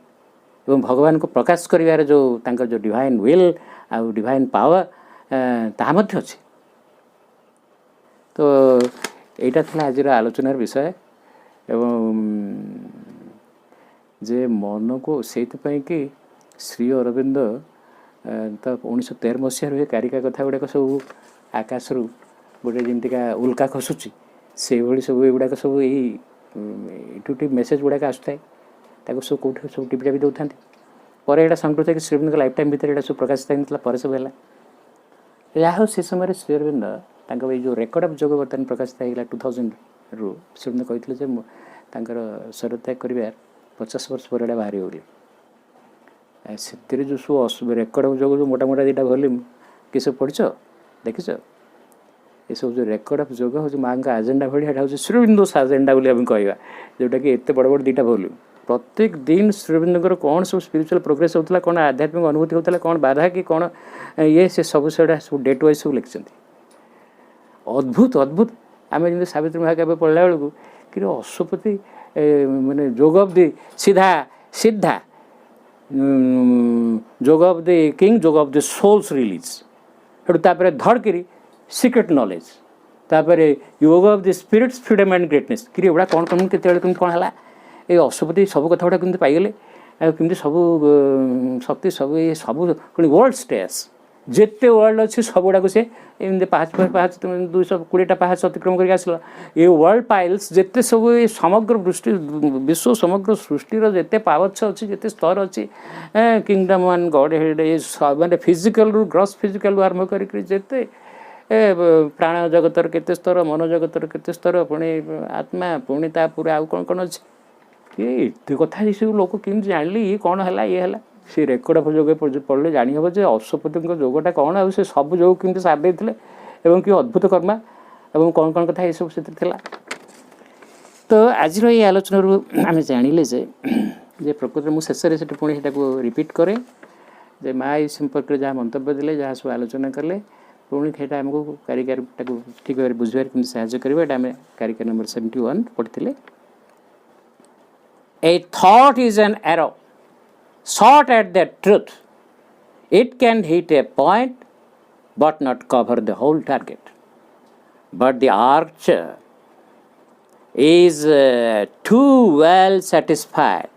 एवं भगवान को प्रकाश करिवार जो तांकर जो डिवाइन विल आउ डिवाइन पावर ताहा मध्य अच्छी तो এইটা ଥିଲା ଆଜିର ଆଲୋଚନାର ବିଷୟ ଏବଂ ଯେ ମନକୁ ସେଇଥିପାଇଁ କି ଶ୍ରୀ ଅରବିନ୍ଦ ତ 1913 ମସିହାରୁ ଏ କାରିକା କଥା ଗୁଡ଼ାକ ସବୁ ଆକାଶରୁ ଗୋଟେ ଯେମିତିକା ଉଲ୍କା ଖସୁଛି ସେଇଭଳି ସବୁ ଏଗୁଡ଼ାକ ସବୁ ଏଇ ଏଠୁ ମେସେଜ୍ ଗୁଡ଼ାକ ଆସୁଥାଏ ତାକୁ ସବୁ କେଉଁଠି ସବୁ ଟିପି ଟାପି ଦେଉଥାନ୍ତି ପରେ ଏଇଟା ସଂକୃତ ହେଇକି ଶ୍ରୀ ଅରବିନ୍ଦଙ୍କ ଲାଇଫ୍ ଟାଇମ୍ ଭିତରେ ଏଇଟା ସବୁ ପ୍ରକାଶିତ ହେଇନଥିଲା ପରେ ସବୁ ହେଲା ଯାହା ହଉ ସେ ସମୟରେ ଶ୍ରୀ ଅରବିନ୍ଦ तांका जो रेकर्ड ऑफ जोग बर्तमान प्रकाशित होगा 2000 रु से कहते जे शरत्याग कर 50 वर्ष पर बाहरी बोली से जो सब रेकर्ड ऑफ जोग जो मोटा मोटा दुटा वॉल्यूम कि सब पढ़ देखिच ये सब जो रेकर्ड ऑफ जोग हूँ माँ का एजेंडा भाई हूँ श्रीअरबिंदोस एजेंडा बोली आम कह जोटा कि एत बड़ बड़ दुटा वॉल्यूम प्रत्येक दिन श्रीअरबिंदर कौन सब स्पिरिचुअल प्रोग्रेस होता कौन आध्यात्मिक अनुभूति होता कौन बाधा कि कौन ये से सब सब डेट वाइज सब लिखिं अद्भुत अद्भुत आम जमी सावित्री महाकाव्य पढ़ला बेलू कि अश्वपति माने जोग ऑफ द सीधा सीधा जोग ऑफ द किंग जोग ऑफ द सोल्स रिलीज हेटू धड़करी सीक्रेट नॉलेज तापर yoga of the spirits freedom and greatness कि एगुड़ा कौन कौन के कौन है ये अश्वपति सब कथा गुड़ा कमी पाइगले कमी सब शक्ति सब ये सब वर्ल्ड स्टेस जिते वर्ल्ड अच्छी सबुड़ा से एमती पाँच पाँच 220 पाँच अतिक्रम करके आसला ये वर्ल्ड पाइल्स जिते सब ये समग्र दृष्टि विश्व समग्र सृष्टिर जिते पावच्छ अच्छी जिते स्तर अच्छी किंगडम वन गॉड हेड ये माने फिजिकल रु ग्रॉस फिजिकल आरंभ करके जिते प्राण जगतर केते स्तर मन जगतर केते स्तर पुणी आत्मा पुणी ता पूरा आउ कौन कौन अच्छी ये एत कथा ये सब लोक केमती जानिले ये कौन है ये है से रेकर्ड जोगे पढ़ले जानी हे जे अश्वपति जोगटा कौन आ सब जोग केमती सार देते एवं कि अद्भुत कर्मा एवं कौन कौन कथा ये सब से तो आज ये आलोचना आम जानिले जे प्रकृत मुझे शेष से पुणी से रिपीट करे जे माँ ये संपर्क जहाँ मंतव्य देले जहाँ सब आलोचना कले पुणी से आमको कारिगर ठीक भाव बुझे कि साहय करें आम कारिगर नंबर 71 पढ़ी ए thought is an arrow shot at the truth. It can hit a point but not cover the whole target. But the archer is too well satisfied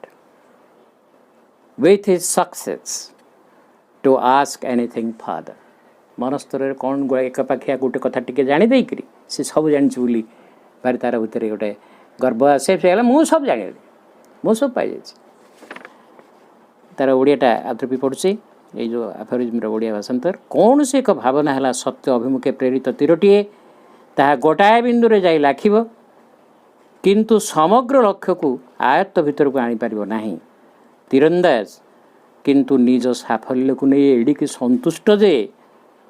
with his success to ask anything further. मनस्तर कौन एक पाखिया गोटे कथा टे जानी देकरी से सब जानी बोली भारी तार भितर गोटे गर्व आसे मुझे सब जानी मुझे सब पाई जाइए तार ओडियाटा आदि पड़ुचे ये जो आफोरिज्म ओडिया भाषांतर कौन से एक भावना है सत्य अभिमुखे प्रेरित तीरटीए ताहा गोटाए बिंदु रे जाई लाखिब किंतु समग्र लक्ष्य को आयत्त भितर को आनी पारिबो नाही तीरंदाज किंतु निज साफल्य को नहीं एडिकी संतुष्ट जे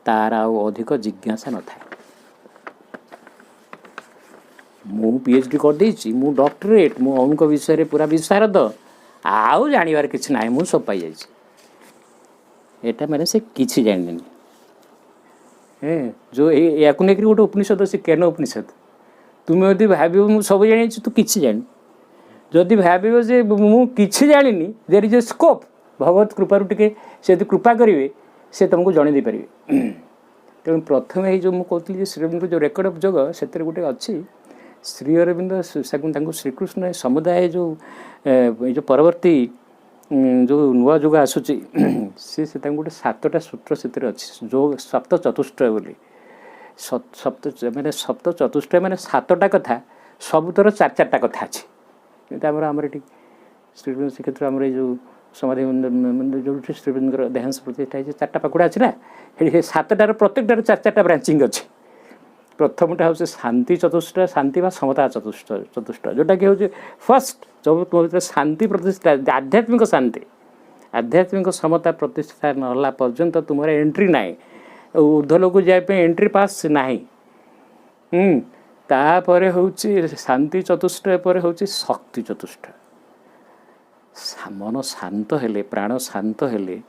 तार आउ अधिक जिज्ञासा न था मु पीएचडी कर देछि मु डॉक्टरेट मु अमुक विषय रे पूरा विशारद आउ जानवर किसी ना मुझे सब पाई जाइए मैंने से किसी जानी जो या गोटे उपनिषद अच्छे केन उपनिषद तुम्हें यदि भाव मुझे सब जानी तू किसी जानी जदि भाव जे मुझे जानी देयर इज ए स्कोप भगवत कृपारू टे से कृपा करेंगे से तुमको जन पारे तेणु प्रथम ये जो मुझे श्रीरविंद्र जो रेकर्ड अफ जोग से गोटे अच्छी श्री अरविंद श्रीकृष्ण समुदाय जो जो परवर्ती जो नुआ जुग आसूची से गोटे 7टा सूत्र से अच्छी जो सप्त चतुष्टय बोली सप्त मैंने सप्त चतुष्टय मैंने 7टा कथा सबुतर 4-4टा कथा अच्छी आमर ये श्रीरविंद श्रीक्षेत्र आम जो समाधि मंदिर जो श्रीरविंद्र देहांश प्रतिष्ठा 4टा पाकुड़ा अच्छी ना ये 7टार प्रत्येकटार 4-4टा ब्रांचिंग अच्छी प्रथमटा हूँ शांति चतुष्ट शांति बा समता चतुष्ट जोटा कि हूँ फर्स्ट जो तुम शांति प्रतिष्ठा आध्यात्मिक शांति आध्यात्मिक समता प्रतिष्ठा नाला पर्यंत तुम एंट्री ना ऊर्ध लोक जाए एंट्री पास ना तापर हूँ शांति चतुष्ट पर हूँ शक्ति चतुष्ट मन शांत हेले प्राण शांत हेले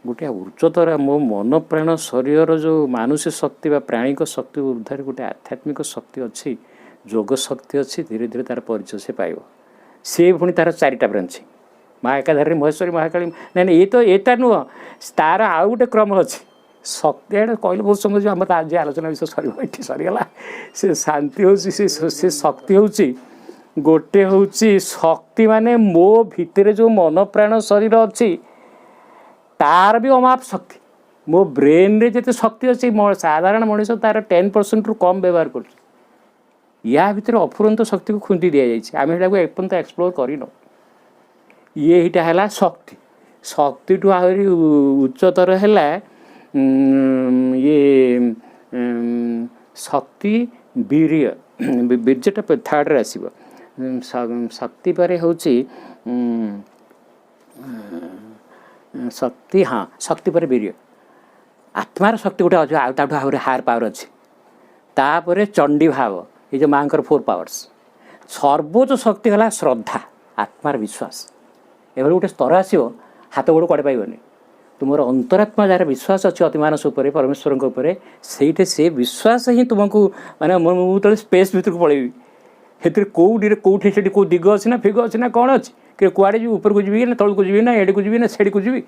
गोटे उच्चतर मो मन प्राण शरीर जो मानुषिक शक्ति बा प्राणिक शक्ति ऊर्धर गोटे आध्यात्मिक शक्ति अच्छी जोग शक्ति अच्छी धीरे धीरे तार परिचय से पाइब सी पुणी तार 4टा ब्रांच माँ एकाधारे महेश्वरी महाकाली नहीं ये तो एटा नुह तार आउ गोटे क्रम अच्छी शक्ति एटा कहले बहुत समझ आम आज आलोचना विषय सर सरीगला से शांति हूँ से शक्ति हूँ गोटे हूँ शक्ति माने मो भितर जो मन प्राण शरीर अच्छी तार भी अमाप शक्ति मो ब्रेन रे जिते शक्ति अच्छी साधारण मनीष तार 10% रु कम व्यवहार कर या भितर अफुरंत शक्ति को खुंदी दि जाए आम एटा एपर्यंत एक्सप्लोर करन येटा है शक्ति शक्ति ठू आहरी उच्चतर है ये शक्ति वीर्य वीर्यटा 3rd रे आसीबो शक्ति पर हूँ शक्ति हाँ शक्ति पर वीर्य आत्मार शक्ति गोटे अच्छे आउट हायर पावर अच्छी तापर चंडी भाव ये जो माँ 4 पावर्स सर्वोच्च शक्ति है श्रद्धा आत्मार विश्वास एभली गोटे स्तर आसो हाथ गोड़ कड़े पाइबनी तुम अंतरात्मा जार विश्वास अच्छे अतिमानस परमेश्वर से विश्वास ही तुमको माने मुझे स्पेस भर को पलैबी से कौटी से कौ दिग अच्छी ना फिग अच्छी ना कौन अच्छी कि कुआड़े जी ऊपर को जी ना तल को जी ना एडी को जी ना सेडी को जी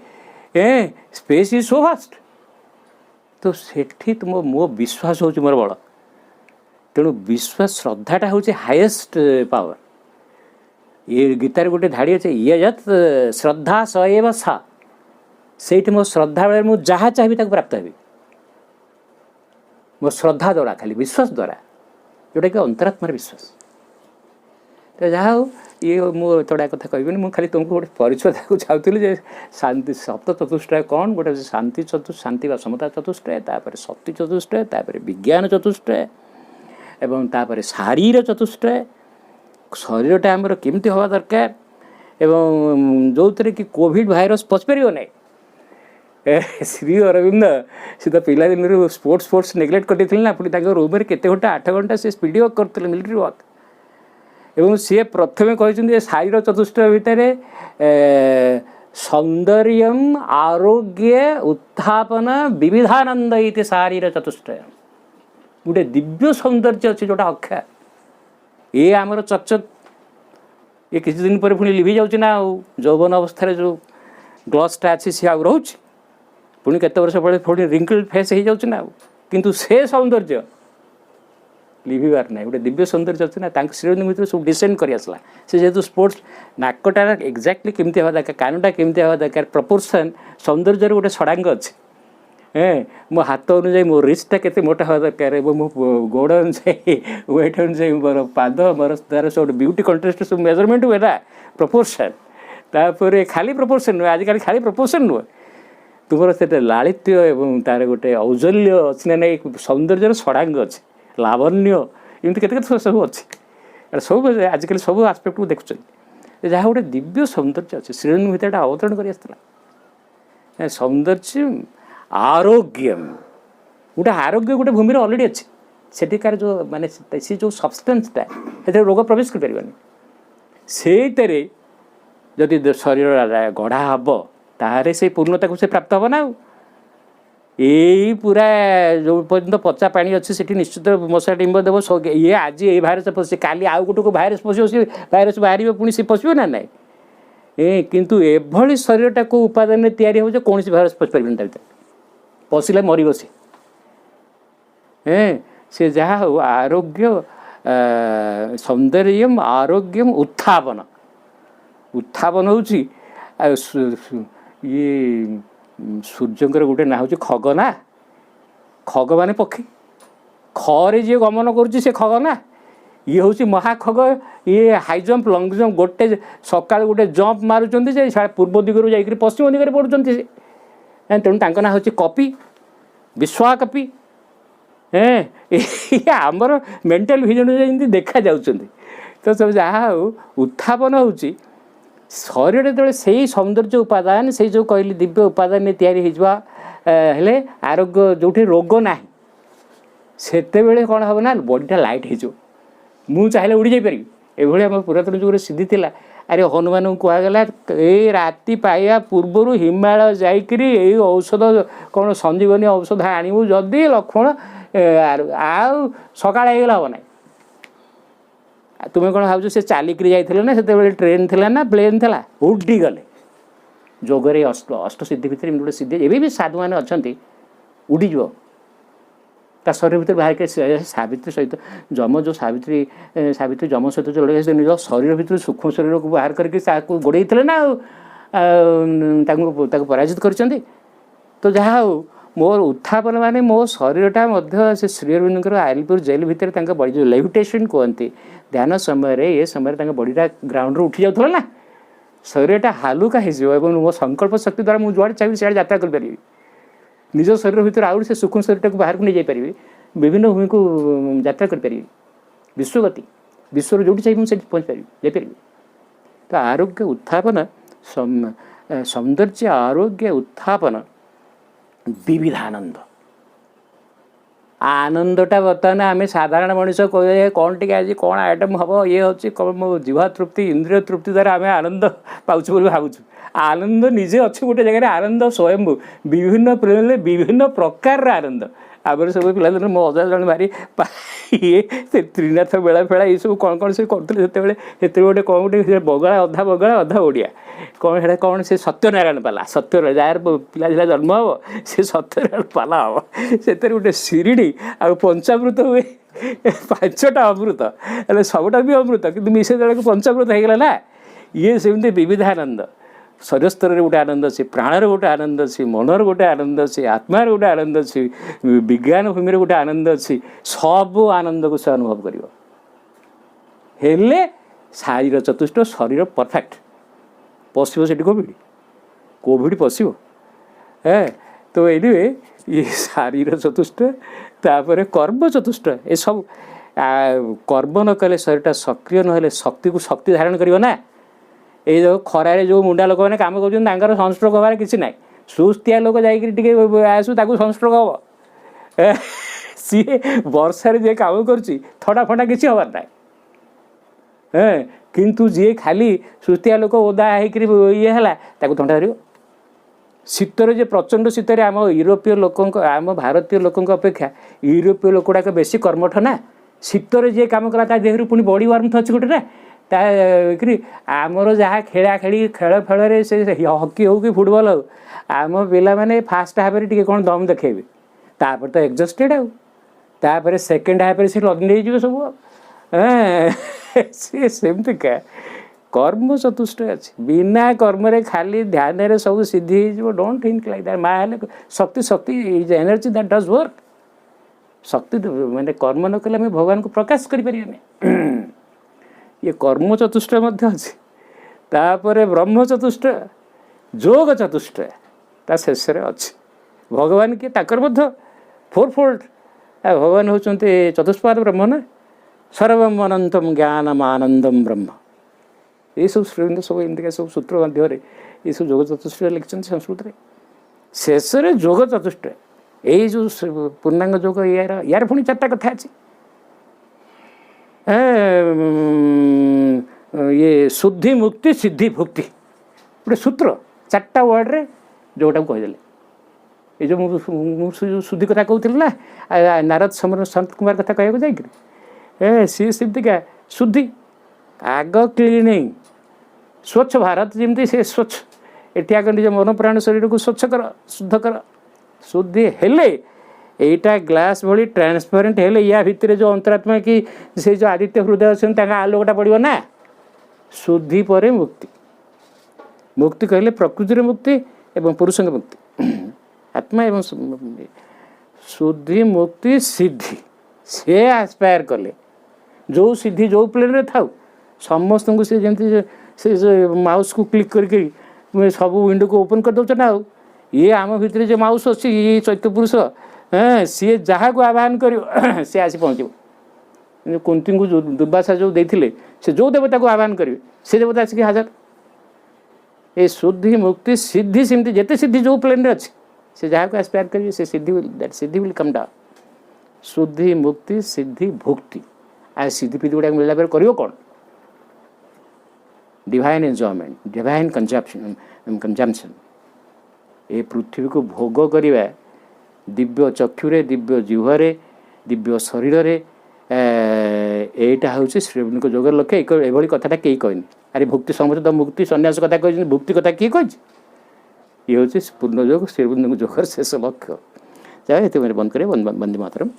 स्पेस इज सो फास्ट तो सेठी तुम मो विश्वास हूँ मोर बड़ तेणु विश्वास श्रद्धाटा हूँ हाएस्ट पावर ये गीतार गोटे धाड़ी अच्छे ये यत श्रद्धा सएव सा से मो श्रद्धा बेले मुझे जहाँ चाहिए प्राप्त हेबी ମୋ ଶ୍ରଦ୍ଧା ଦ୍ୱାରା ଖାଲି ବିଶ୍ୱାସ ଦ୍ୱାରା ଯେଉଁଟାକି ଅନ୍ତରାତ୍ମାର ବିଶ୍ୱାସ। ତ ଯାହା ହଉ ଇଏ ମୁଁ ଏତଟା କଥା କହିବିନି, ମୁଁ ଖାଲି ତୁମକୁ ଗୋଟେ ପରିଚୟ ଦେବାକୁ ଚାହୁଁଥିଲି ଯେ ଶାନ୍ତି ସପ୍ତ ଚତୁଷ୍ଟୟ କ'ଣ, ଗୋଟେ ହେଉଛି ଶାନ୍ତି ବା ସମତା ଚତୁଷ୍ଟୟ, ତାପରେ ଶକ୍ତି ଚତୁଷ୍ଟୟ, ତାପରେ ବିଜ୍ଞାନ ଚତୁଷ୍ଟୟ ଏବଂ ତାପରେ ଶାରୀର ଚତୁଷ୍ଟୟ। ଶରୀରଟା ଆମର କେମିତି ହେବା ଦରକାର ଏବଂ ଯେଉଁଥିରେ କି କୋଭିଡ଼ ଭାଇରସ୍ ପଶିପାରିବ ନାହିଁ। ଶ୍ରୀ ଅରବିନ୍ଦ ସେ ତ ପିଲାଦିନରୁ ସ୍ପୋର୍ଟସ୍ ନେଗ୍ଲେକ୍ଟ କରିଦେଇଥିଲେ ନା, ପୁଣି ତାଙ୍କ ରୁମ୍ରେ କେତେ ଘଣ୍ଟା 8 ଘଣ୍ଟା ସେ ସ୍ପିଡ୍ ୱାର୍କ କରିଥିଲେ, ମିଲିଟାରୀ ୱାର୍କ। ଏବଂ ସିଏ ପ୍ରଥମେ କହିଛନ୍ତି ଯେ ଶାରୀର ଚତୁଷ୍ଟୟ ଭିତରେ ସୌନ୍ଦର୍ଯ୍ୟମ୍ ଆରୋଗ୍ୟ ଉତ୍ଥାପନ ବିବିଧାନନ୍ଦ ଇତି ଶାରୀର ଚତୁଷ୍ଟୟ। ଗୋଟେ ଦିବ୍ୟ ସୌନ୍ଦର୍ଯ୍ୟ ଅଛି ଯେଉଁଟା ଅକ୍ଷୟ। ଏ ଆମର ଚକଚକ୍ ଏ କିଛି ଦିନ ପରେ ପୁଣି ଲିଭି ଯାଉଛି ନା, ଆଉ ଯୌବନ ଅବସ୍ଥାରେ ଯେଉଁ ଗ୍ଲସ୍ଟା ଅଛି ସିଏ ଆଉ ରହୁଛି, ପୁଣି କେତେ ବର୍ଷ ପରେ ପୁଣି ରିଙ୍କଲ୍ ଫେସ୍ ହେଇଯାଉଛି ନା, ଆଉ କିନ୍ତୁ ସେ ସୌନ୍ଦର୍ଯ୍ୟ ଲିଭିବାର ନାହିଁ। ଗୋଟେ ଦିବ୍ୟ ସୌନ୍ଦର୍ଯ୍ୟ ଅଛି ନା, ତାଙ୍କ ଶ୍ରୀରଞ୍ଜ ଭିତରେ ସବୁ ଡିସେଣ୍ଡ କରି ଆସିଲା। ସେ ଯେହେତୁ ସ୍ପୋର୍ଟସ୍, ନାକଟା ଏକ୍ଜାକ୍ଟଲି କେମିତି ହେବା ଦରକାର, କାନଟା କେମିତି ହେବା ଦରକାର, ପ୍ରପୋର୍ସନ୍ ସୌନ୍ଦର୍ଯ୍ୟର ଗୋଟେ ଷଡ଼ାଙ୍ଗ ଅଛି। ମୋ ହାତ ଅନୁଯାୟୀ ମୋ ରିଷ୍ଟ୍ଟା କେତେ ମୋଟା ହେବା ଦରକାର ଏବଂ ମୋ ଗୋଡ଼ ଅନୁଯାୟୀ ୱେଟ୍ ଅନୁଯାୟୀ ମୋର ପାଦ ମୋର ତା'ର ସବୁ ବିୟୁଟି କଣ୍ଟେଷ୍ଟ ସବୁ ମେଜରମେଣ୍ଟ ହୁଏ ନା, ପ୍ରପୋର୍ସନ୍। ତାପରେ ଖାଲି ପ୍ରପୋର୍ସନ୍ ନୁହେଁ, ଆଜିକାଲି ଖାଲି ପ୍ରପୋର୍ସନ୍ ନୁହେଁ, ତୁମର ସେଟା ଲାଳିତ୍ୟ ଏବଂ ତା'ର ଗୋଟେ ଔଜ୍ଜଲ୍ୟ ଅଛି ନା ନାହିଁ, ସୌନ୍ଦର୍ଯ୍ୟର ଷଡ଼ାଙ୍ଗ ଅଛି, ଲାବଣ୍ୟ, ଏମିତି କେତେ କେତେ ସବୁ ଅଛି। ସବୁ ଆଜିକାଲି ସବୁ ଆସ୍ପେକ୍ଟକୁ ଦେଖୁଛନ୍ତି। ଯାହା ଗୋଟେ ଦିବ୍ୟ ସୌନ୍ଦର୍ଯ୍ୟ ଅଛି ଶ୍ରୀରଞ୍ଜ ଭିତରେ ଏଇଟା ଅବତରଣ କରି ଆସିଥିଲା। ସୌନ୍ଦର୍ଯ୍ୟ ଆରୋଗ୍ୟମ୍, ଗୋଟେ ଆରୋଗ୍ୟ ଗୋଟେ ଭୂମିରେ ଅଲରେଡ଼ି ଅଛି। ସେଠିକାର ଯେଉଁ ମାନେ ସେ ଯେଉଁ ସବଷ୍ଟାନ୍ସଟା ସେଥିରେ ରୋଗ ପ୍ରବେଶ କରିପାରିବନି। ସେଇଥିରେ ଯଦି ଶରୀର ଗଢ଼ା ହେବ ତାହେଲେ ସେଇ ପୂର୍ଣ୍ଣତାକୁ ସେ ପ୍ରାପ୍ତ ହେବ ନା। ଆଉ ଏଇ ପୁରା ଯେଉଁ ପର୍ଯ୍ୟନ୍ତ ପଚା ପାଣି ଅଛି ସେଠି ନିଶ୍ଚିତ ମଶା ଡିମ୍ବ ଦେବ। ଇଏ ଆଜି ଏଇ ଭାଇରସ୍ ପଶିଛି, କାଲି ଆଉ ଗୋଟେକୁ ଭାଇରସ୍ ପଶିବ, ସେ ଭାଇରସ୍ ବାହାରିବ, ପୁଣି ସେ ପଶିବ ନା ନାହିଁ। କିନ୍ତୁ ଏଭଳି ଶରୀରଟାକୁ ଉପାଦାନରେ ତିଆରି ହେବ ଯେ କୌଣସି ଭାଇରସ୍ ପଶିପାରିବନି ତା ଭିତରେ, ପଶିଲେ ମରିବ ସେ। ସେ ଯାହା ହଉ ଆରୋଗ୍ୟ ସୌନ୍ଦର୍ଯ୍ୟମ୍ ଆରୋଗ୍ୟମ୍ ଉତ୍ଥାପନ। ଉତ୍ଥାପନ ହେଉଛି ଇଏ ସୂର୍ଯ୍ୟଙ୍କର ଗୋଟେ ନାଁ ହେଉଛି ଖଗ ନା। ଖଗ ମାନେ ପକ୍ଷୀ, ଖରେ ଯିଏ ଗମନ କରୁଛି ସେ ଖଗ ନା। ଇଏ ହେଉଛି ମହାଖଗ। ଇଏ ହାଇ ଜମ୍ପ ଲଙ୍ଗ ଜମ୍ପ, ଗୋଟେ ସକାଳୁ ଗୋଟେ ଜମ୍ପ ମାରୁଛନ୍ତି ଯେ ପୂର୍ବ ଦିଗରୁ ଯାଇକରି ପଶ୍ଚିମ ଦିଗରେ ପଡ଼ୁଛନ୍ତି ସେ। ତେଣୁ ତାଙ୍କ ନାଁ ହେଉଛି କପି, ବିଶ୍ୱାକପି। ଆମର ମେଣ୍ଟାଲ ଭିଜନ ଯେମିତି ଦେଖାଯାଉଛନ୍ତି। ତ ସବୁ ଯାହା ହଉ ଉତ୍ଥାପନ ହେଉଛି ଶରୀର ଯେତେବେଳେ ସେଇ ସୌନ୍ଦର୍ଯ୍ୟ ଉପାଦାନ, ସେଇ ଯେଉଁ କହିଲି ଦିବ୍ୟ ଉପାଦାନରେ ତିଆରି ହେଇଯିବା ହେଲେ ଆରୋଗ୍ୟ, ଯେଉଁଠି ରୋଗ ନାହିଁ, ସେତେବେଳେ କ'ଣ ହେବ ନା ବଡ଼ିଟା ଲାଇଟ୍ ହେଇଯିବ। ମୁଁ ଚାହିଁଲେ ଉଡ଼ି ଯାଇପାରିବି। ଏଭଳି ଆମ ପୁରାତନ ଯୁଗରେ ସିଦ୍ଧି ଥିଲା। ଆରେ ହନୁମାନଙ୍କୁ କୁହାଗଲା ଏଇ ରାତି ପାଇବା ପୂର୍ବରୁ ହିମାଳୟ ଯାଇକରି ଏଇ ଔଷଧ କ'ଣ ସଞ୍ଜୀବନୀ ଔଷଧ ଆଣିବୁ, ଯଦି ଲକ୍ଷ୍ମଣ ଆଉ ସକାଳ ହେଇଗଲା ହେବ ନାହିଁ। ତୁମେ କ'ଣ ଭାବୁଛ ସେ ଚାଲିକିରି ଯାଇଥିଲେ ନା ସେତେବେଳେ ଟ୍ରେନ୍ ଥିଲା ନା ପ୍ଲେନ୍ ଥିଲା? ଉଡ଼ିଗଲେ। ଯୋଗରେ ଅଷ୍ଟସିଦ୍ଧି ଭିତରେ ଏମିତି ଗୋଟେ ସିଦ୍ଧି, ଏବେ ବି ସାଧୁମାନେ ଅଛନ୍ତି, ଉଡ଼ିଯିବ ତା ଶରୀର ଭିତରେ ବାହାରିକି। ସାବିତ୍ରୀ ସହିତ ଯମ, ଯେଉଁ ସାବିତ୍ରୀ ଯମ ସହିତ ଯେଉଁ ଲଢ଼େଇ, ନିଜ ଶରୀର ଭିତରୁ ସୂକ୍ଷ୍ମ ଶରୀରକୁ ବାହାର କରିକି ତାକୁ ଗୋଡ଼େଇଥିଲେ ନା, ଆଉ ତାକୁ ପରାଜିତ କରିଛନ୍ତି। ତ ଯାହା ହଉ ମୋର ଉତ୍ଥାପନ ମାନେ ମୋ ଶରୀରଟା ମଧ୍ୟ ସେ ଶ୍ରୀଅରବିନ୍ଦଙ୍କର ଆଇଲପୁର ଜେଲ୍ ଭିତରେ ତାଙ୍କ ବଡ଼ି ଯେଉଁ ଲେଭିଟେସନ୍ କୁହନ୍ତି, ଧ୍ୟାନ ସମୟରେ ଏ ସମୟରେ ତାଙ୍କ ବଡ଼ିଟା ଗ୍ରାଉଣ୍ଡରୁ ଉଠି ଯାଉଥିଲା ନା, ଶରୀରଟା ହାଲୁକା ହେଇଯିବ ଏବଂ ମୋ ସଂକଳ୍ପ ଶକ୍ତି ଦ୍ୱାରା ମୁଁ ଯୁଆଡ଼େ ଚାହିଁବି ସିଆଡ଼େ ଯାତ୍ରା କରିପାରିବି। ନିଜ ଶରୀର ଭିତରେ ଆହୁରି ସେ ସୂକ୍ଷ୍ମ ଶରୀରଟାକୁ ବାହାରକୁ ନେଇଯାଇପାରିବି, ବିଭିନ୍ନ ଭୂମିକୁ ଯାତ୍ରା କରିପାରିବି, ବିଶ୍ୱଗତି, ବିଶ୍ୱର ଯେଉଁଠି ଚାହିଁବି ମୁଁ ସେଠି ପହଞ୍ଚିପାରିବି, ଯାଇପାରିବି। ତ ଆରୋଗ୍ୟ ଉତ୍ଥାପନ, ସୌନ୍ଦର୍ଯ୍ୟ ଆରୋଗ୍ୟ ଉତ୍ଥାପନ ବିବିଧାନନ୍ଦ। ଆନନ୍ଦଟା ବର୍ତ୍ତମାନ ଆମେ ସାଧାରଣ ମଣିଷ କହିବା କ'ଣ ଟିକେ ଆଜି କ'ଣ ଆଇଟମ୍ ହେବ, ଇଏ ହେଉଛି ମୋ ଜିହ୍ୱା ତୃପ୍ତି, ଇନ୍ଦ୍ରିୟ ତୃପ୍ତି ଦ୍ୱାରା ଆମେ ଆନନ୍ଦ ପାଉଛୁ ବୋଲି ଭାବୁଛୁ। ଆନନ୍ଦ ନିଜେ ଅଛି ଗୋଟେ ଜାଗାରେ, ଆନନ୍ଦ ସ୍ୱୟମ୍ଭୁ, ବିଭିନ୍ନ ପ୍ରେମରେ ବିଭିନ୍ନ ପ୍ରକାରର ଆନନ୍ଦ। ଆମର ସବୁ ପିଲାଦିନ ମୋ ଅଜା ଜଣେ ଭାରି ଇଏ ତ୍ରିନାଥ ବେଳା ଫେଳା ଏଇସବୁ କ'ଣ କ'ଣ ସେ କରୁଥିଲେ ସେତେବେଳେ ଗୋଟେ କ'ଣ ଗୋଟେ ବଗଳା ଅଧା ଓଡ଼ିଆ, କ'ଣ ସେଇଟା କ'ଣ ସେ ସତ୍ୟନାରାୟଣ ପାଲା, ସତ୍ୟନାରାୟଣ ଯାହାର ପିଲା ଥିଲା ଜନ୍ମ ହେବ ସେ ସତ୍ୟନାରାୟଣ ପାଲା ହେବ। ସେଥିରେ ଗୋଟେ ଶିରିଡ଼ି ଆଉ ପଞ୍ଚାମୃତ ହୁଏ, 5ଟା ଅମୃତ, ହେଲେ ସବୁଟା ବି ଅମୃତ କିନ୍ତୁ ମିଶେଇ ଦେବାକୁ ପଞ୍ଚାମୃତ ହେଇଗଲା ନା। ଇଏ ସେମିତି ବିବିଧାନନ୍ଦ, शरीर स्तर गोटे आनंद अच्छे, प्राणर गोटे आनंद अच्छे, मनर गोटे आनंद अच्छे, आत्मार गोटे आनंद अच्छे, विज्ञान भूमि गोटे आनंद अच्छे, सब आनंद को से अनुभव कर शारीर चतुष्ट शरीर परफेक्ट पशु से कोविड पशु है। तो एनिवे ये शारीर चतुष्ट तापर कर्म चतुष्ट ये सब कर्म न कले शरीरटा सक्रिय ना शक्ति को शक्ति धारण कर ना। ये जो खरारे जो मुंडा लोक मैंने कम कर सनस्ट्रोक हबार किसी ना सुस्थिया लोक जाकि आसू सनस्ट्रोक हम सी वर्षार जी कम कर थंडा फंडा किसी हबार ना किंतु जी खाली सुस्थिया लोक ओदा ये है थंडा धर शीतर जे प्रचंड शीतर आम यूरोपीय लोक आम भारतीय लोक अपेक्षा यूरोपीय लोक गुड़ाक बेसी कर्मठ ना शीतर जी कम कला देहर पुणी बॉडी वार्मथ अच्छे गोटे ना आमर जहाँ खेला खेली खेल फेल से हकी हो कि फुटबल हो आम पिला माने फास्ट हाफ टी कौन दम देखेबे तापर तो एग्जस्टेड आपर सेकेंड हाफ से लगे सब सी सेमती क्या कर्म चतुष्ट अच्छे बिना कर्म रे खाली ध्यान रे सब सिद्धि हो डोंट थिंक लाइक दैट माया शक्ति शक्ति is energy that does work शक्ति मैंने कर्म न कले भगवान को प्रकाश करें ये कर्म चतुष्ट अच्छे तापर ब्रह्म चतुष्ट जोग चतुष्ट ता शेष अच्छे भगवान किए ताकर फोर फोल्ड भगवान होचंते चतुष्पाद ब्रह्म ना सर्वम अनंतम ज्ञानम आनंदम ब्रह्म ये सब श्रीविंद सब एमती सब सूत्र मध्य ये सब जोग चतुष्ट लिखते संस्कृत में शेष जोग चतुष्ट यही जो पूर्णांग जोग यार पुणी चार्टा कथा अच्छे ये शुद्धि मुक्ति सिद्धि भुक्ति गोटे सूत्र चार्टा वर्ड रे जोटा कहीदेले ये जो शुद्धि कथा कहूँ ना नारद समर संत कुमार कथा कहूँ जाए सी सिद्धि क्या शुद्धि आग क्लीनिंग स्वच्छ भारत जमी से स्वच्छ एटी आग निज मन प्राण शरीर को स्वच्छ कर शुद्ध कर शुद्धि हेले एटा ग्लास भली ट्रांसपेरेंट हेले या भितर जो अंतरात्मा की से जो आदित्य हृदय अच्छे आलोकटा पड़ो ना शुद्धि पर मुक्ति मुक्ति कहले प्रकृति मुक्ति एवं पुरुष मुक्ति आत्मा एवं शुद्धि मुक्ति सिद्धि से आस्पायर कले जो सिद्धि जो प्लेन रे थाउ समस्त को सी जमी से माउस को क्लिक करके सब विंडो को ओपन कर दौर ना ये आम भितर जो माउस अच्छी ये चैत्य पुरुष सी जहाँ को आह्वान कर सी आसी पहुँच कुंती को जो दुर्वासा जो देते से जो देवता को आह्वान करेंगे से देवता आसिक हाजर ये शुद्धि मुक्ति सिद्धि सेमती जिते सिद्धि जो प्लेन अच्छे से जहाँ को एस्पायर करेंगे से सिद्धि विल कम डाउन शुद्धि मुक्ति सिद्धि भुक्ति आ सिद्धि फिद्धि गुड़ा मिलला बेर करियो कौन डिवाइन एंजॉयमेंट डिवाइन कंजम्पशन ये पृथ्वी को भोग करिबा दिव्य चक्षुरे दिव्य जिह्वारे दिव्य शरीर रे एटा हूँ श्रीविंद जोगर लक्ष्य ये कथाटा कई कहनी अरे भुक्ति समझ मुक्ति सन्यास कथा कही भुक्ति कथा किए कही ये हूँ पूर्ण जोग श्रीविंद जोगर शेष लक्ष्य चाहे ये बंद करें वंदे मातरम।